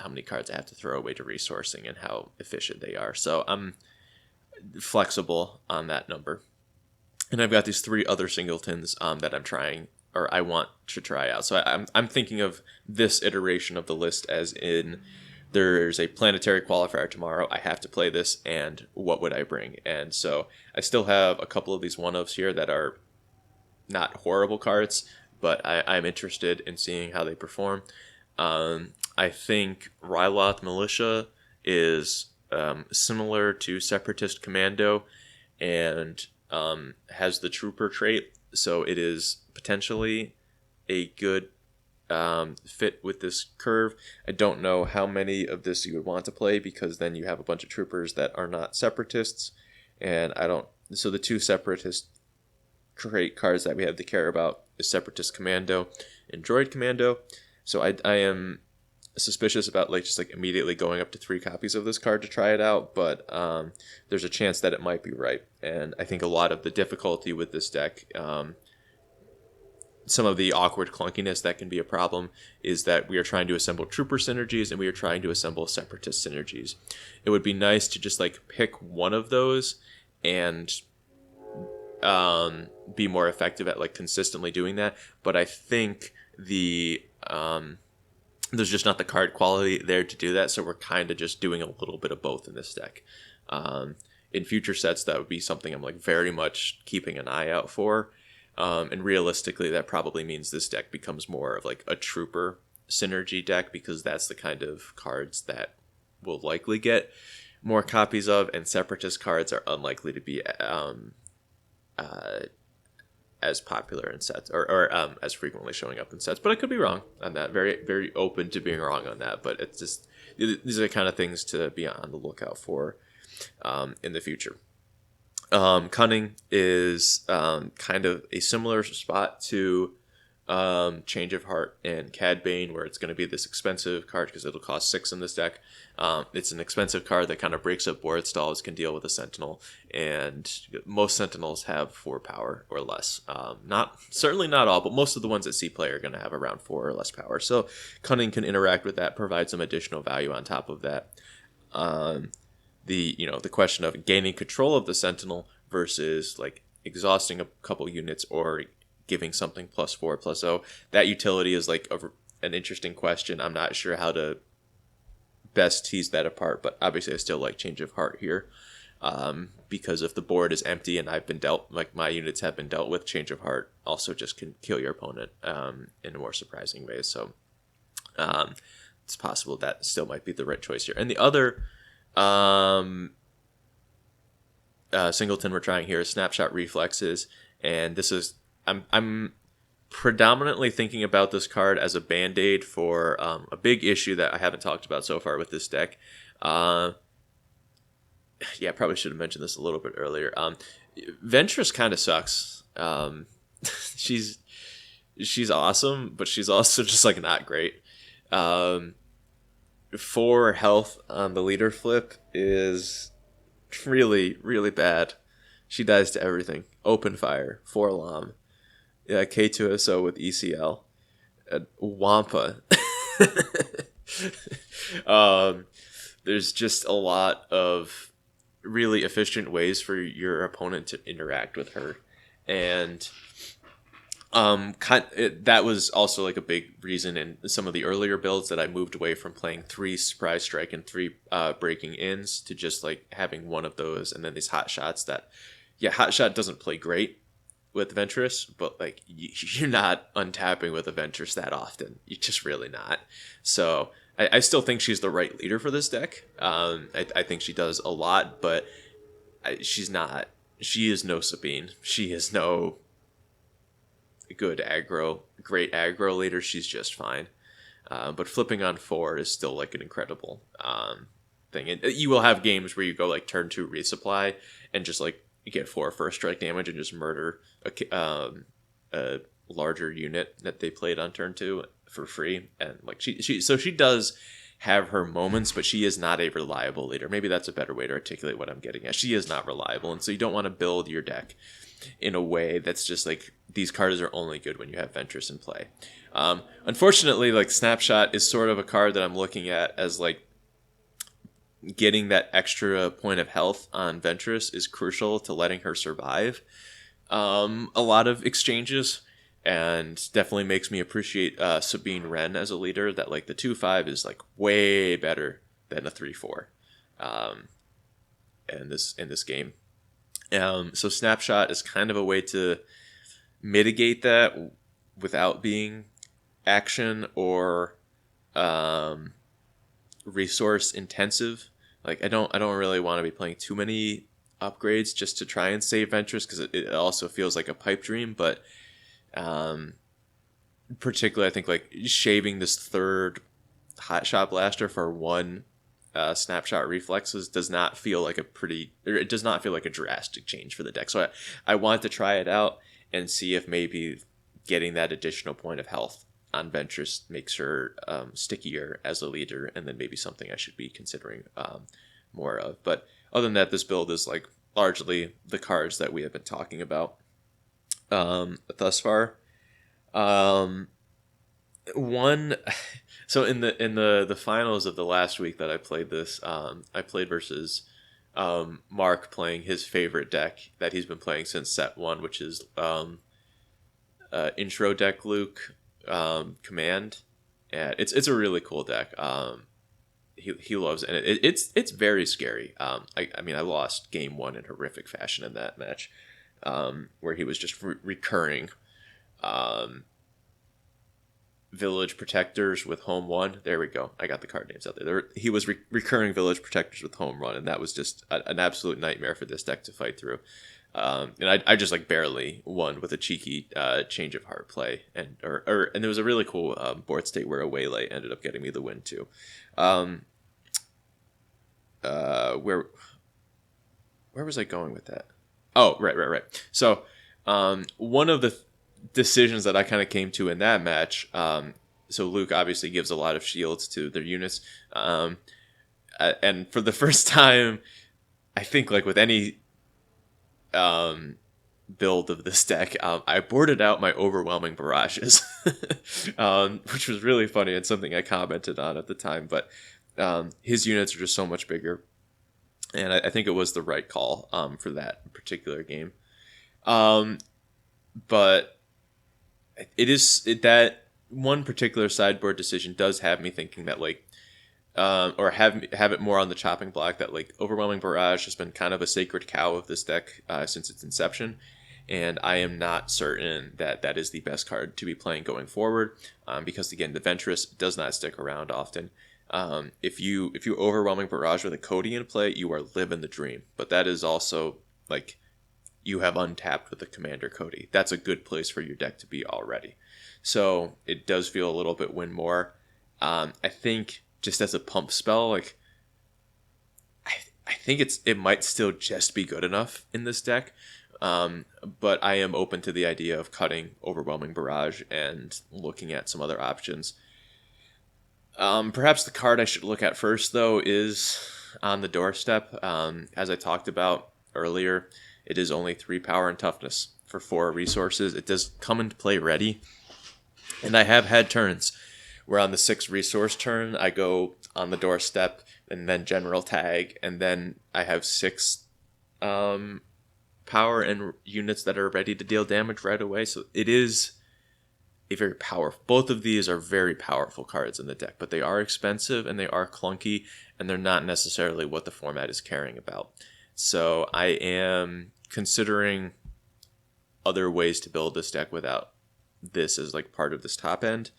many cards I have to throw away to resourcing and how efficient they are. So I'm flexible on that number. And I've got these 3 other singletons that I'm trying, or I want to try out. So I'm thinking of this iteration of the list as in, there's a planetary qualifier tomorrow, I have to play this, and what would I bring? And so I still have a couple of these 1-ofs here that are not horrible cards, but I'm interested in seeing how they perform. I think Ryloth Militia is similar to Separatist Commando and has the Trooper trait, so it is potentially a good fit with this curve. I don't know how many of this you would want to play, because then you have a bunch of troopers that are not Separatists, and so the 2 Separatist trait cards that we have to care about is Separatist Commando and Droid Commando. So I am suspicious about just immediately going up to 3 copies of this card to try it out, but there's a chance that it might be right. And I think a lot of the difficulty with this deck, some of the awkward clunkiness that can be a problem, is that we are trying to assemble trooper synergies and we are trying to assemble Separatist synergies. It would be nice to just pick one of those and be more effective at consistently doing that, but I think there's just not the card quality there to do that, so we're kind of just doing a little bit of both in this deck. In future sets, that would be something I'm very much keeping an eye out for, and realistically that probably means this deck becomes more of a trooper synergy deck, because that's the kind of cards that we'll likely get more copies of, and Separatist cards are unlikely to be as popular in sets, or as frequently showing up in sets. But I could be wrong on that. Very, very open to being wrong on that. But it's just, these are the kind of things to be on the lookout for in the future. Cunning is kind of a similar spot to Change of Heart and Cad Bane, where it's going to be this expensive card because it'll cost 6 in this deck. It's an expensive card that kind of breaks up board stalls, can deal with a Sentinel, and most Sentinels have 4 power or less. Certainly not all, but most of the ones that see play are going to have around 4 or less power. So Cunning can interact with that, provide some additional value on top of that. The question of gaining control of the Sentinel versus exhausting a couple units or giving something +4/+0, that utility is an interesting question. I'm not sure how to best tease that apart, but obviously I still like Change of Heart here. Because if the board is empty and I've been dealt, like my units have been dealt with, Change of Heart also just can kill your opponent in a more surprising way. So it's possible that still might be the right choice here. And the other singleton we're trying here is Snapshot Reflexes, and this is I'm predominantly thinking about this card as a band-aid for a big issue that I haven't talked about so far with this deck. Yeah, I probably should have mentioned this a little bit earlier. Ventress kind of sucks. She's awesome, but she's also just like not great. 4 health on the leader flip is really, really bad. She dies to everything. Open fire, 4 LOM, K2SO with ECL, Wampa. There's just a lot of really efficient ways for your opponent to interact with her, and that was also like a big reason in some of the earlier builds that I moved away from playing 3 surprise strike and 3 breaking ins to just like having one of those, and then these hot shots that, hot shot doesn't play great with Ventress, but like you're not untapping with a Ventress that often. You're just really not. So I still think she's the right leader for this deck. I think she does a lot, but she's not. She is no Sabine. She is no good great aggro leader. She's just fine. But flipping on 4 is still like an incredible thing. And you will have games where you go like turn 2 resupply and just like you get 4 first strike damage and just murder a larger unit that they played on turn 2 for free. And like she does have her moments, but she is not a reliable leader. Maybe that's a better way to articulate what I'm getting at. She is not reliable, and so you don't want to build your deck in a way that's just like these cards are only good when you have Ventress in play. Unfortunately, like Snapshot is sort of a card that I'm looking at as like getting that extra point of health on Ventress is crucial to letting her survive a lot of exchanges, and definitely makes me appreciate Sabine Wren as a leader. That like the 2/5 is like way better than a 3/4 in this game. So Snapshot is kind of a way to mitigate that without being action or resource intensive. Like I don't really want to be playing too many upgrades just to try and save Ventress, because it also feels like a pipe dream. But particularly I think like shaving this 3rd hotshot blaster for 1 Snapshot Reflexes does not feel like it does not feel like a drastic change for the deck. So I want to try it out and see if maybe getting that additional point of health on Ventress makes her stickier as a leader, and then maybe something I should be considering more of. But other than that, this build is like largely the cards that we have been talking about thus far. So in the finals of the last week that I played this, I played versus Mark playing his favorite deck that he's been playing since set 1, which is intro deck Luke Command. Yeah, it's a really cool deck. He loves it, and it's very scary. I mean I lost game 1 in horrific fashion in that match, where he was just recurring Village Protectors with Home 1. There we go. I got the card names out there. He was recurring Village Protectors with Home Run, and that was just an absolute nightmare for this deck to fight through. And I just like barely won with a cheeky Change of Heart play, and there was a really cool board state where a Waylay ended up getting me the win too. Where was I going with that? Oh, right. So one of the decisions that I kind of came to in that match, so Luke obviously gives a lot of shields to their units, and for the first time, I think like with any build of this deck, I boarded out my overwhelming barrages, which was really funny and something I commented on at the time. But his units are just so much bigger, and I think it was the right call for that particular game. But that one particular sideboard decision does have me thinking that like or have it more on the chopping block that like Overwhelming Barrage has been kind of a sacred cow of this deck since its inception, and I am not certain that that is the best card to be playing going forward, because again, the Ventress does not stick around often. If you Overwhelming Barrage with a Cody in play, you are living the dream, but that is also like you have untapped with the Commander Cody. That's a good place for your deck to be already. So it does feel a little bit win more. I think just as a pump spell, like I think it might still just be good enough in this deck. But I am open to the idea of cutting Overwhelming Barrage and looking at some other options. Perhaps the card I should look at first, though, is on the doorstep. As I talked about earlier, it is only 3 power and toughness for 4 resources. It does come into play ready. And I have had turns where on the 6 resource turn, I go on the doorstep and then general tag, and then I have 6 power and units that are ready to deal damage right away. So it is a very powerful. Both of these are very powerful cards in the deck, but they are expensive and they are clunky, and they're not necessarily what the format is caring about. So I am considering other ways to build this deck without this as like part of this top end.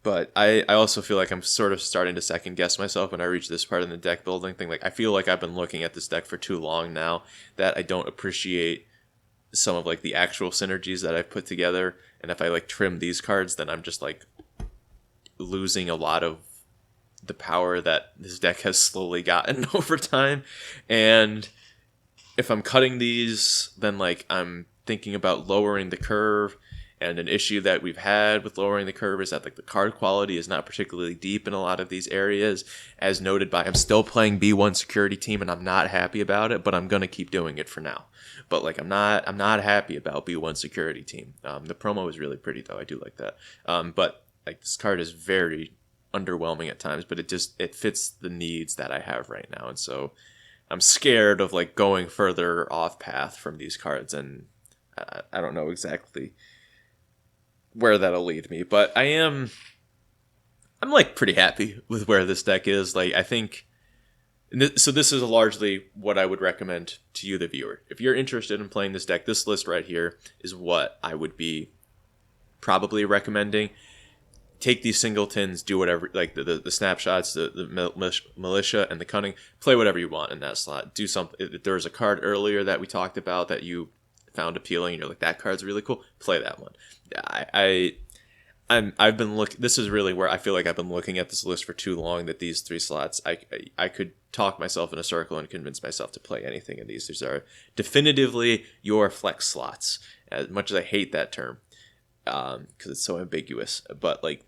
But I also feel like I'm sort of starting to second guess myself when I reach this part in the deck building thing. Like I feel like I've been looking at this deck for too long now that I don't appreciate some of like the actual synergies that I've put together. And if I like trim these cards, then I'm just like losing a lot of the power that this deck has slowly gotten over time. And if I'm cutting these, then like I'm thinking about lowering the curve. And an issue that we've had with lowering the curve is that like the card quality is not particularly deep in a lot of these areas, as noted by I'm still playing B1 Security Team and I'm not happy about it, but I'm gonna keep doing it for now. But like I'm not happy about B1 Security Team. The promo is really pretty though. I do like that. But like this card is very underwhelming at times, but it fits the needs that I have right now, and so I'm scared of like going further off path from these cards, and I don't know exactly where that'll lead me, but I'm like pretty happy with where this deck is. Like I think, so this is largely what I would recommend to you, the viewer. If you're interested in playing this deck, this list right here is what I would be probably recommending. Take these singletons, do whatever, like the snapshots, the militia, and the cunning. Play whatever you want in that slot. Do something. If there was a card earlier that we talked about that you found appealing and you're like, that card's really cool, play that one. I've been looking. This is really where I feel like I've been looking at this list for too long. That these 3 slots, I could talk myself in a circle and convince myself to play anything in these. These are definitively your flex slots. As much as I hate that term, because it's so ambiguous, but like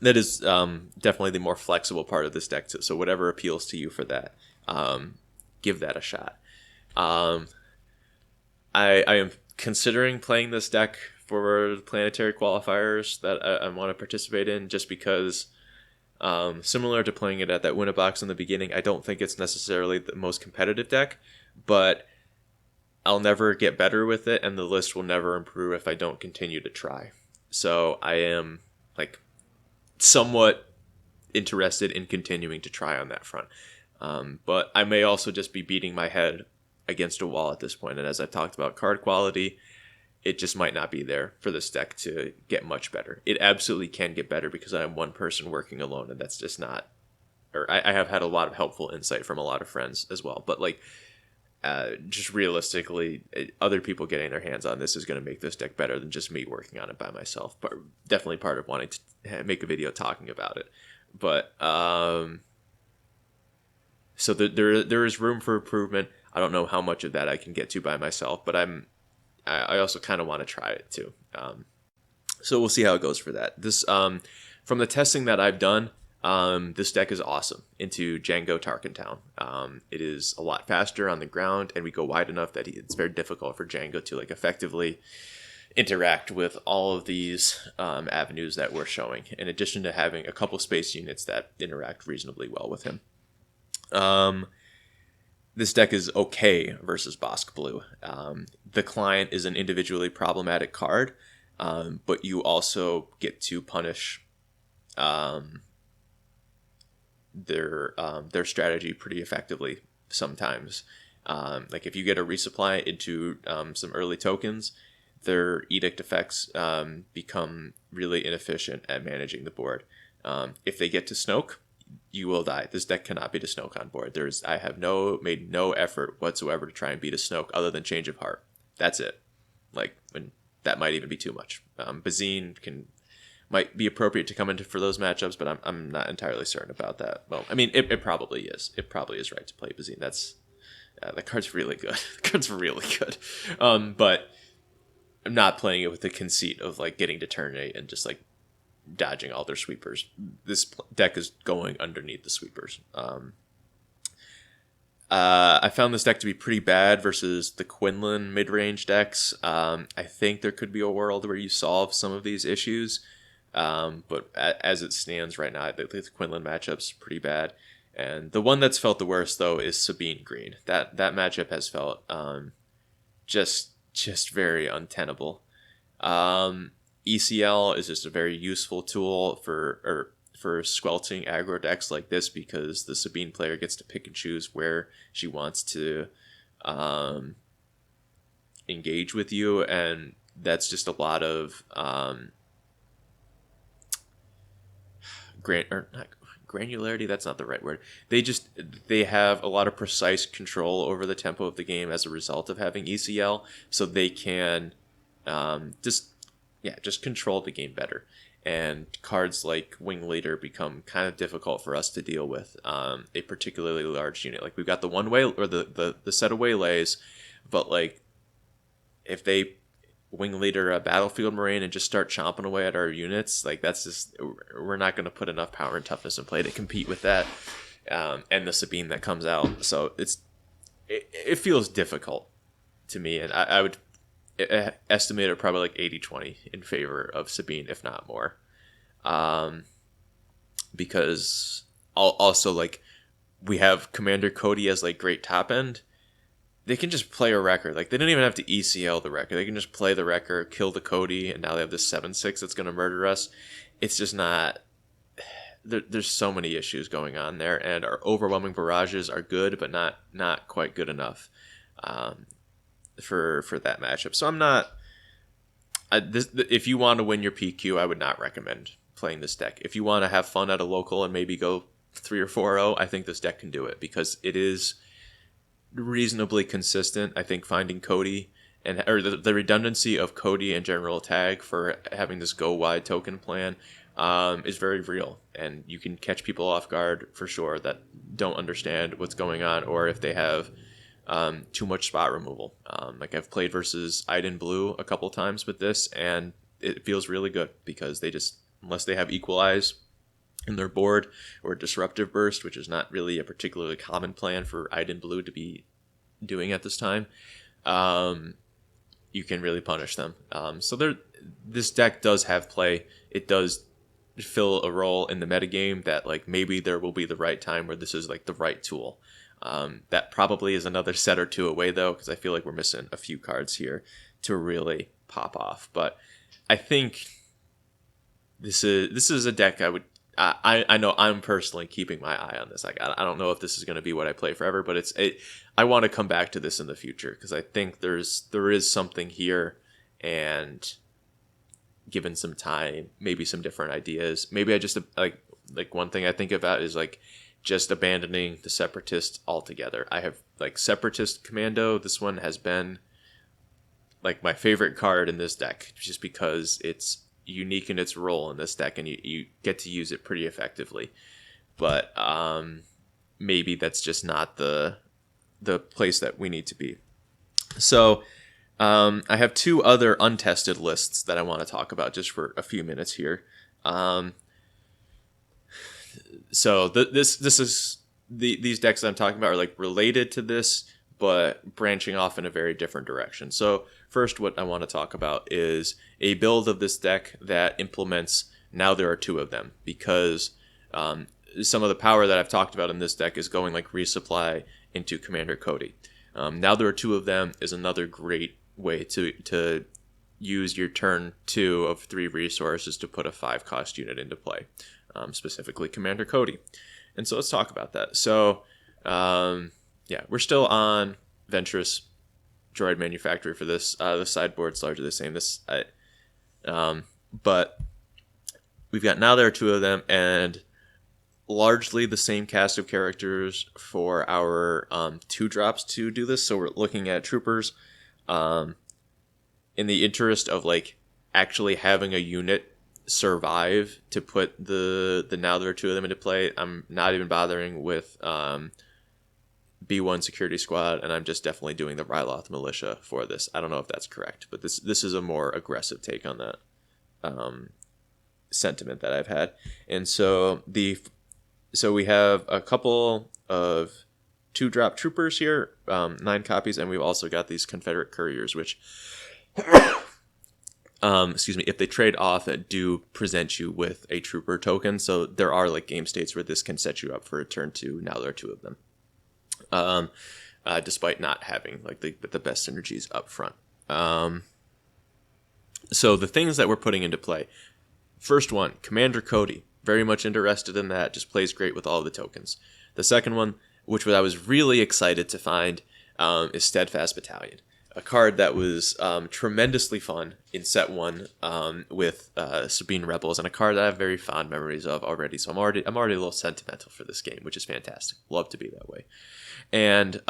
that is definitely the more flexible part of this deck. So whatever appeals to you for that, give that a shot. I am considering playing this deck for the planetary qualifiers that I want to participate in, just because, similar to playing it at that Winnabox in the beginning, I don't think it's necessarily the most competitive deck, but I'll never get better with it, and the list will never improve if I don't continue to try. So I am like somewhat interested in continuing to try on that front. But I may also just be beating my head against a wall at this point. And as I've talked about card quality, it just might not be there for this deck to get much better. It absolutely can get better because I'm one person working alone, and that's just not, or I have had a lot of helpful insight from a lot of friends as well. But like, just realistically, other people getting their hands on this is going to make this deck better than just me working on it by myself. But definitely part of wanting to make a video talking about it. But so there is room for improvement. I don't know how much of that I can get to by myself, but I also kind of want to try it too. So we'll see how it goes for that. This from the testing that I've done, this deck is awesome into Django Tarkin Town. It is a lot faster on the ground, and we go wide enough that it's very difficult for Django to like effectively interact with all of these avenues that we're showing, in addition to having a couple space units that interact reasonably well with him. This deck is okay versus Bosk Blue. The client is an individually problematic card, but you also get to punish their strategy pretty effectively sometimes. Like if you get a resupply into some early tokens, their edict effects become really inefficient at managing the board. If they get to Snoke, you will die. This deck cannot beat a Snoke on board. I have made no effort whatsoever to try and beat a Snoke other than Change of Heart. That's it. Like, and that might even be too much. Bazine might be appropriate to come into for those matchups, but I'm not entirely certain about that. Well, I mean, it probably is. It probably is right to play Bazine. The card's really good. The card's really good. But I'm not playing it with the conceit of like getting to turn 8 and just like dodging all their sweepers. This deck is going underneath the sweepers. I found this deck to be pretty bad versus the Quinlan mid-range decks. I think there could be a world where you solve some of these issues. But as it stands right now, I think the Quinlan matchup's pretty bad. And the one that's felt the worst, though, is Sabine Green. That matchup has felt just very untenable. ECL is just a very useful tool for squelching aggro decks like this, because the Sabine player gets to pick and choose where she wants to engage with you, and that's just a lot of granularity. That's not the right word. They have a lot of precise control over the tempo of the game as a result of having ECL, so they can just control the game better. And cards like Wing Leader become kind of difficult for us to deal with. A particularly large unit, like we've got the one way or the set of waylays, but like if they Wing Leader a Battlefield Marine and just start chomping away at our units, like we're not going to put enough power and toughness in play to compete with that, and the Sabine that comes out. So it feels difficult to me, and I would estimate it probably like 80-20 in favor of Sabine, if not more, because also like we have Commander Cody as like great top end. They can just play a record. Like, they don't even have to ECL the record. They can just play the record, kill the Cody, and now they have this 7/6 that's going to murder us. It's just not... There's so many issues going on there, and our overwhelming barrages are good, but not quite good enough for that matchup. So I'm not... if you want to win your PQ, I would not recommend playing this deck. If you want to have fun at a local and maybe go 3 or 4-0, I think this deck can do it, because it is reasonably consistent. I think finding Cody or the redundancy of Cody and General Tag for having this go wide token plan is very real, and you can catch people off guard for sure that don't understand what's going on, or if they have too much spot removal. Like I've played versus Iden Blue a couple times with this, and it feels really good, because they just, unless they have Equalize in their board or Disruptive Burst, which is not really a particularly common plan for Iden Blue to be doing at this time, you can really punish them. So this deck does have play. It does fill a role in the metagame that like maybe there will be the right time where this is like the right tool. That probably is another set or two away though, because I feel like we're missing a few cards here to really pop off. But I think this is a deck I know I'm personally keeping my eye on this. Like I don't know if this is going to be what I play forever, but I want to come back to this in the future, because I think there is something here, and given some time, maybe some different ideas. Maybe I just like one thing I think about is like just abandoning the Separatist altogether. I have like Separatist Commando. This one has been like my favorite card in this deck, just because it's unique in its role in this deck, and you get to use it pretty effectively. But maybe that's just not the place that we need to be. So I have 2 other untested lists that I want to talk about just for a few minutes here. So this is these decks that I'm talking about are like related to this, but branching off in a very different direction. So first, what I want to talk about is a build of this deck that implements, now there are 2 of them, because some of the power that I've talked about in this deck is going like resupply into Commander Cody. Now there are 2 of them is another great way to use your turn 2 of 3 resources to put a 5-cost unit into play, specifically Commander Cody. And so let's talk about that. So, we're still on Ventress Droid Manufactory for this. The sideboard's largely the same. But we've got, now there are 2 of them, and largely the same cast of characters for our 2 drops to do this. So we're looking at troopers. In the interest of like actually having a unit survive to put the now there are 2 of them into play, I'm not even bothering with B1 security squad, and I'm just definitely doing the Ryloth militia for this. I don't know if that's correct, but this is a more aggressive take on that sentiment that I've had. And so we have a couple of 2-drop troopers here, 9 copies, and we've also got these Confederate couriers, which if they trade off, it do present you with a trooper token. So there are like game states where this can set you up for a turn 2. Now there are 2 of them, despite not having like the best synergies up front. So the things that we're putting into play, first one, Commander Cody, very much interested in that, just plays great with all of the tokens. The second one, which I was really excited to find, is Steadfast Battalion. A card that was tremendously fun in set 1 with Sabine Rebels, and a card that I have very fond memories of already. So I'm already a little sentimental for this game, which is fantastic. Love to be that way. And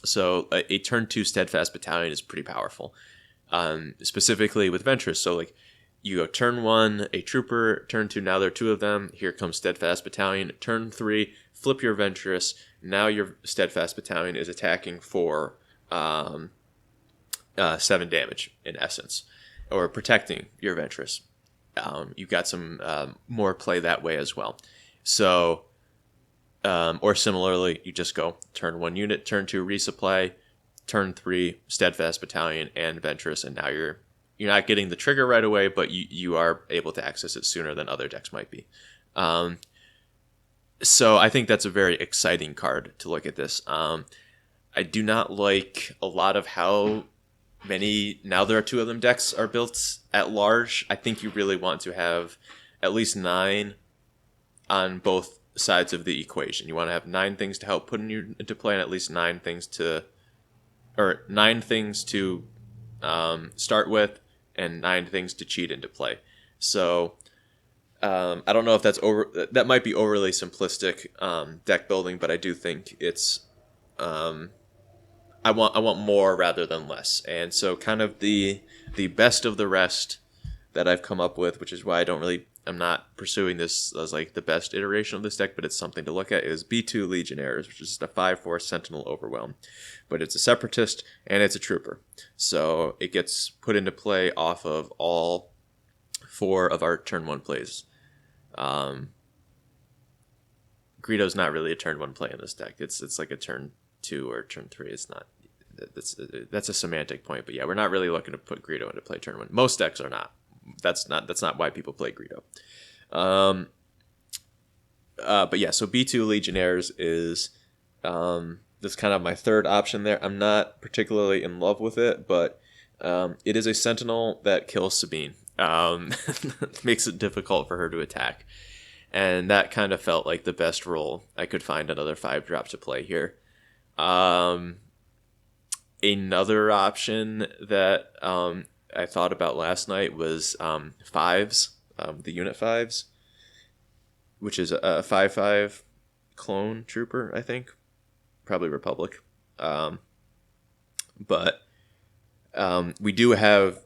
so a turn 2 Steadfast Battalion is pretty powerful, specifically with Ventress. So like you go turn 1, a trooper, turn 2, now there are 2 of them. Here comes Steadfast Battalion. Turn 3, flip your Ventress. Now your Steadfast Battalion is attacking for 7 damage in essence, or protecting your Ventress. You've got some more play that way as well. So, or similarly, you just go turn 1 unit, turn 2 resupply, turn 3 Steadfast Battalion and Ventress, and now you're not getting the trigger right away, but you are able to access it sooner than other decks might be. So I think that's a very exciting card to look at this. I do not like a lot of how many now there are 2 of them decks are built at large. I think you really want to have at least 9 on both sides of the equation. You want to have 9 things to help put into play, and at least 9 things to start with, and 9 things to cheat into play. So I don't know if that might be overly simplistic deck building, but I do think it's I want more rather than less. And so kind of the best of the rest that I've come up with, which is why I'm not pursuing this as like the best iteration of this deck, but it's something to look at, is B2 Legionnaires, which is a 5/4 Sentinel Overwhelm. But it's a Separatist and it's a Trooper. So it gets put into play off of all 4 of our turn 1 plays. Greedo's not really a turn 1 play in this deck. It's like a turn 2 or turn 3. It's not. That's a semantic point, but yeah, we're not really looking to put Greedo into play turn 1. Most decks are not. That's not why people play Greedo. But yeah, so B2 Legionnaires is that's kind of my third option there. I'm not particularly in love with it, but it is a Sentinel that kills Sabine. Makes it difficult for her to attack, and that kind of felt like the best role I could find another 5-drop to play here. Another option that I thought about last night was 5s, the unit 5s, which is a 5/5 clone trooper, I think, probably Republic. But we do have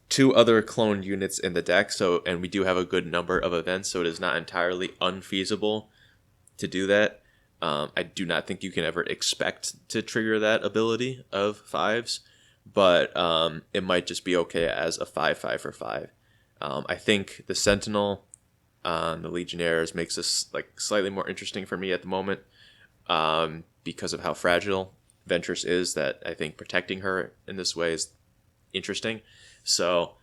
2 other clone units in the deck, and we do have a good number of events, so it is not entirely unfeasible to do that. I do not think you can ever expect to trigger that ability of 5s, but it might just be okay as a 5/5 for 5. I think the Sentinel on the Legionnaires makes this like slightly more interesting for me at the moment, because of how fragile Ventress is. That I think protecting her in this way is interesting. So,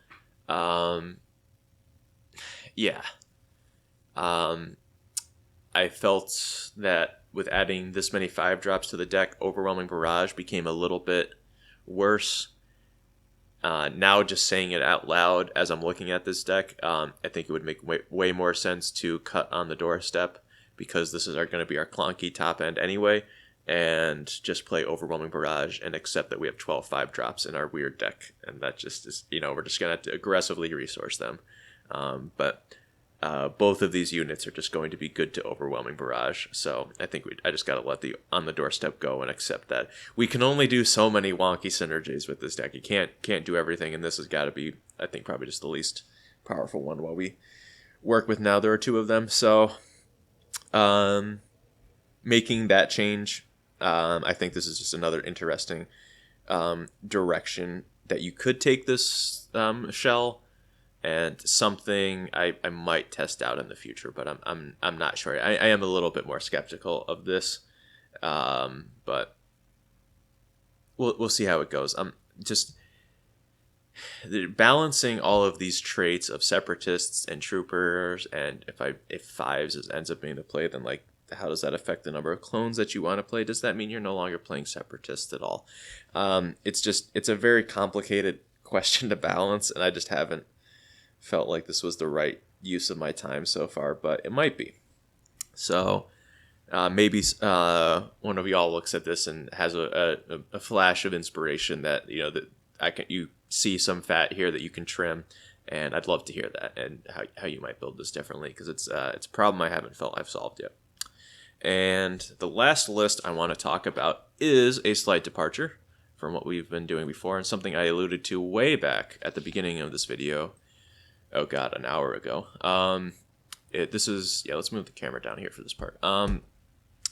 yeah. I felt that with adding this many 5-drops to the deck, Overwhelming Barrage became a little bit worse. Now just saying it out loud as I'm looking at this deck, I think it would make way more sense to cut on the doorstep, because this is going to be our clunky top end anyway, and just play Overwhelming Barrage and accept that we have 12 5-drops in our weird deck, and that just is, we're just going to have to aggressively resource them. But both of these units are just going to be good to Overwhelming Barrage, so I think I just got to let the on the doorstep go and accept that we can only do so many wonky synergies with this deck. You can't do everything, and this has got to be, I think, probably just the least powerful one while we work with now. There are 2 of them, so making that change, I think this is just another interesting direction that you could take this shell. And something I might test out in the future, but I'm not sure. I am a little bit more skeptical of this, but we'll see how it goes. I'm just balancing all of these traits of separatists and troopers, and if 5s ends up being the play, then like, how does that affect the number of clones that you want to play? Does that mean you're no longer playing separatists at all? It's a very complicated question to balance, and I just haven't felt like this was the right use of my time so far, but it might be. So maybe one of y'all looks at this and has a flash of inspiration that that you see some fat here that you can trim, and I'd love to hear that and how you might build this differently, because it's a problem I haven't felt I've solved yet. And the last list I want to talk about is a slight departure from what we've been doing before, and something I alluded to way back at the beginning of this video. Oh god, an hour ago. This is, let's move the camera down here for this part. And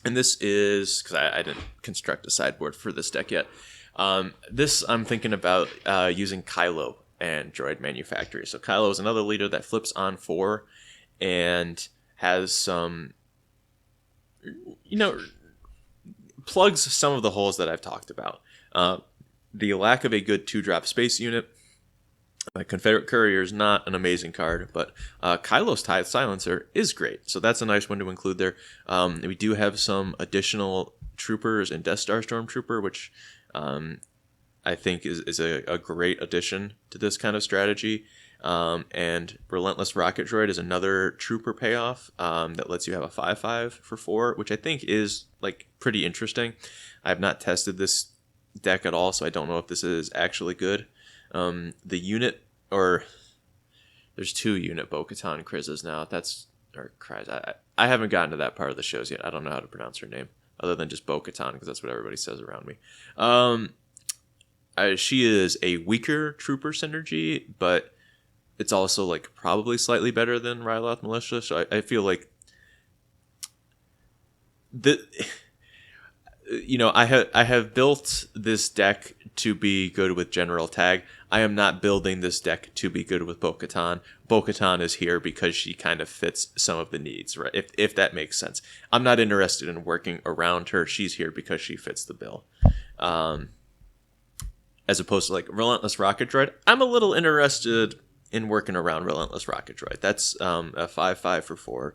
this is, because I didn't construct a sideboard for this deck yet. This I'm thinking about using Kylo and Droid Manufactory. So Kylo is another leader that flips on 4 and has some, plugs some of the holes that I've talked about. The lack of a good 2-drop space unit. Confederate Courier is not an amazing card, but Kylo's Tithe Silencer is great, so that's a nice one to include there. We do have some additional troopers and Death Star Stormtrooper, which I think is a great addition to this kind of strategy. And Relentless Rocket Droid is another trooper payoff that lets you have a 5/5 for 4, which I think is like pretty interesting. I have not tested this deck at all, so I don't know if this is actually good. The unit, or there's 2 unit Bo-Katan Krizzes now. I haven't gotten to that part of the shows yet. I don't know how to pronounce her name other than just Bo-Katan, because that's what everybody says around me. She is a weaker trooper synergy, but it's also like probably slightly better than Ryloth Militia. So I feel like I have built this deck to be good with General Tag. I am not building this deck to be good with Bo-Katan. Bo-Katan is here because she kind of fits some of the needs, right? If that makes sense. I'm not interested in working around her. She's here because she fits the bill. As opposed to like Relentless Rocket Droid, I'm a little interested in working around Relentless Rocket Droid. That's a 5/5 for 4.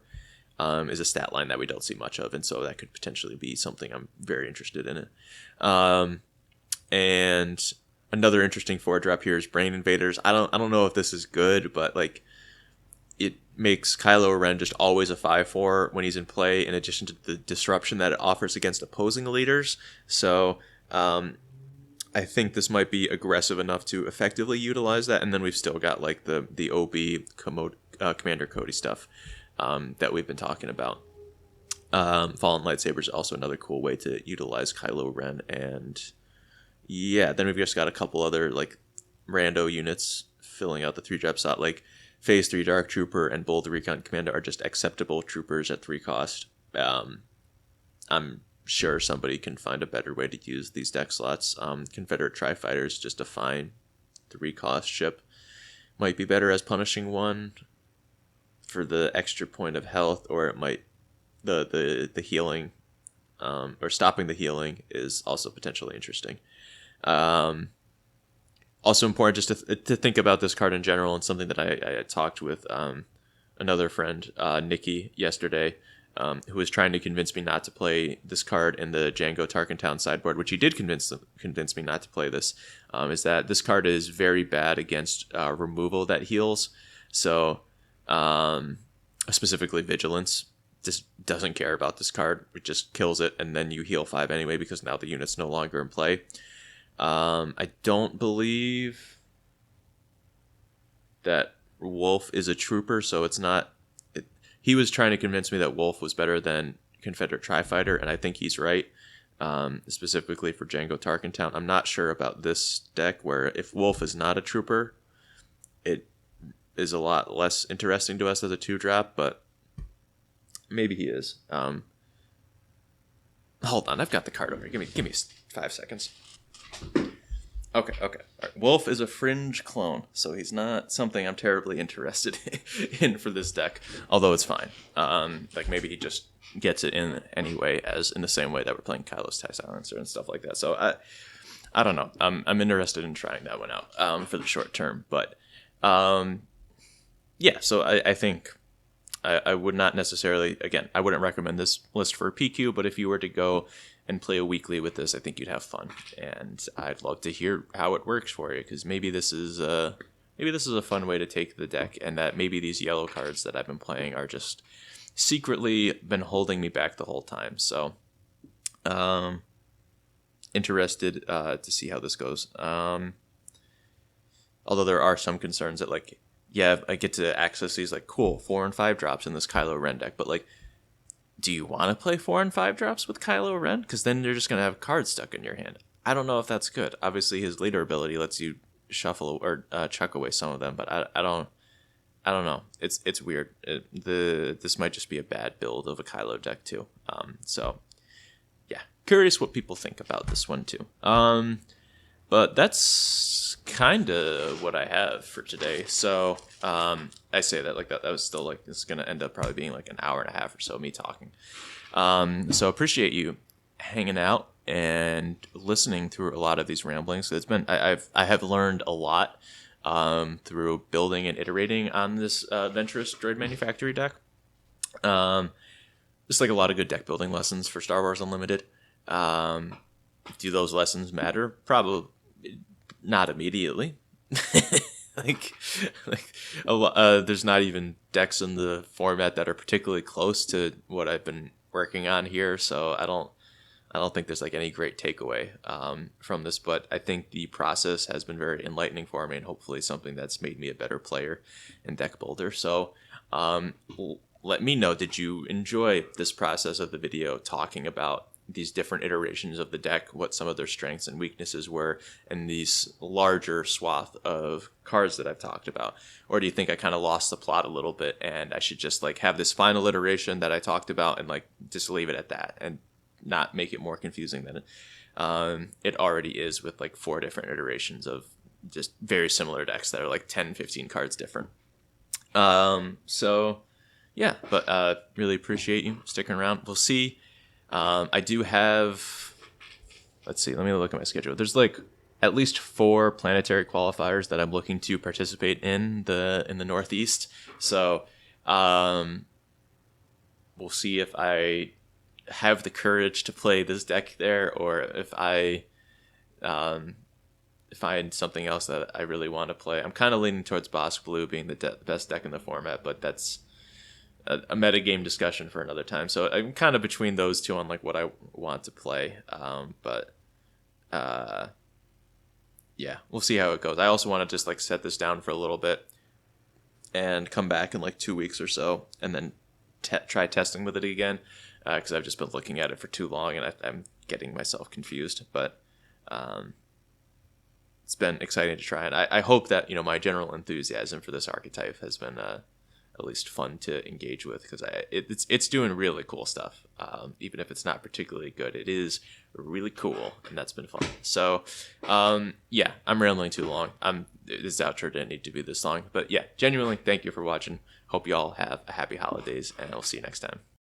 Is a stat line that we don't see much of, and so that could potentially be something I'm very interested in it. And another interesting 4-drop here is Brain Invaders. I don't know if this is good, but like it makes Kylo Ren just always a 5/4 when he's in play, in addition to the disruption that it offers against opposing leaders. So I think this might be aggressive enough to effectively utilize that, and then we've still got like the OB Commander Cody stuff that we've been talking about. Fallen Lightsabers is also another cool way to utilize Kylo Ren, and then we've just got a couple other like rando units filling out the 3-drop slot, like Phase 3 Dark Trooper and Bold Recon Commando are just acceptable troopers at 3 cost. I'm sure somebody can find a better way to use these deck slots. Confederate Tri-Fighter is just a fine 3 cost ship. Might be better as punishing 1 for the extra point of health, or it might the healing or stopping the healing is also potentially interesting. Also important just to think about this card in general, and something that I talked with another friend, Nikki, yesterday. who was trying to convince me not to play this card in the Django Tarkentown sideboard, which he did convince me not to play this, is that this card is very bad against removal that heals. So specifically Vigilance just doesn't care about this card. It just kills it, and then you heal 5 anyway because now the unit's no longer in play. I don't believe that Wolf is a trooper, so it's not... He was trying to convince me that Wolf was better than Confederate Tri-Fighter, and I think he's right, specifically for Django Tarkentown. I'm not sure about this deck, where if Wolf is not a trooper, it is a lot less interesting to us as a 2-drop, but maybe he is. Hold on, I've got the card over here. Give me 5 seconds. Okay. All right. Wolf is a fringe clone, so he's not something I'm terribly interested in for this deck, although it's fine. Like maybe he just gets it in anyway, as in the same way that we're playing Kylo's TIE Silencer and stuff like that. So I don't know. I'm interested in trying that one out for the short term, but yeah. So I think I would not necessarily, again, I wouldn't recommend this list for a PQ, but if you were to go and play a weekly with this, I think you'd have fun, and I'd love to hear how it works for you, because maybe this is a fun way to take the deck, and that maybe these yellow cards that I've been playing are just secretly been holding me back the whole time. So interested to see how this goes. Although there are some concerns that, like, yeah, I get to access these, like, cool 4 and 5 drops in this Kylo Ren deck, but, like, do you want to play 4 and 5 drops with Kylo Ren? Because then you're just going to have cards stuck in your hand. I don't know if that's good. Obviously, his leader ability lets you shuffle or chuck away some of them, but I don't know. It's weird. This might just be a bad build of a Kylo deck too. So yeah, curious what people think about this one too. But that's kind of what I have for today. So I say that like that was still like, this is going to end up probably being like an hour and a half or so me talking. So appreciate you hanging out and listening through a lot of these ramblings. It's been, I have learned a lot through building and iterating on this Ventress Droid Manufactory deck. Just like a lot of good deck building lessons for Star Wars Unlimited. Do those lessons matter? Probably not immediately. There's not even decks in the format that are particularly close to what I've been working on here, so I don't think there's like any great takeaway from this, but I think the process has been very enlightening for me, and hopefully something that's made me a better player and deck builder. So let me know, did you enjoy this process of the video talking about these different iterations of the deck, what some of their strengths and weaknesses were, and these larger swath of cards that I've talked about? Or do you think I kind of lost the plot a little bit and I should just like have this final iteration that I talked about and like just leave it at that and not make it more confusing than it already is, with like 4 different iterations of just very similar decks that are like 10, 15 cards different. So yeah, but really appreciate you sticking around. We'll see. I do have, let's see, let me look at my schedule. There's like at least 4 planetary qualifiers that I'm looking to participate in the Northeast. So we'll see if I have the courage to play this deck there, or if I find something else that I really want to play. I'm kind of leaning towards Bosk Blue being the best deck in the format, but that's a metagame discussion for another time. So I'm kind of between those two on like what I want to play. Yeah, we'll see how it goes. I also want to just like set this down for a little bit and come back in like 2 weeks or so, and then try testing with it again, because I've just been looking at it for too long and I'm getting myself confused. But it's been exciting to try, and I hope that, you know, my general enthusiasm for this archetype has been at least fun to engage with, because it's doing really cool stuff. Even if it's not particularly good, it is really cool, and that's been fun. So yeah, I'm rambling too long. This outro didn't need to be this long, but yeah, genuinely thank you for watching. Hope you all have a happy holidays, and I'll see you next time.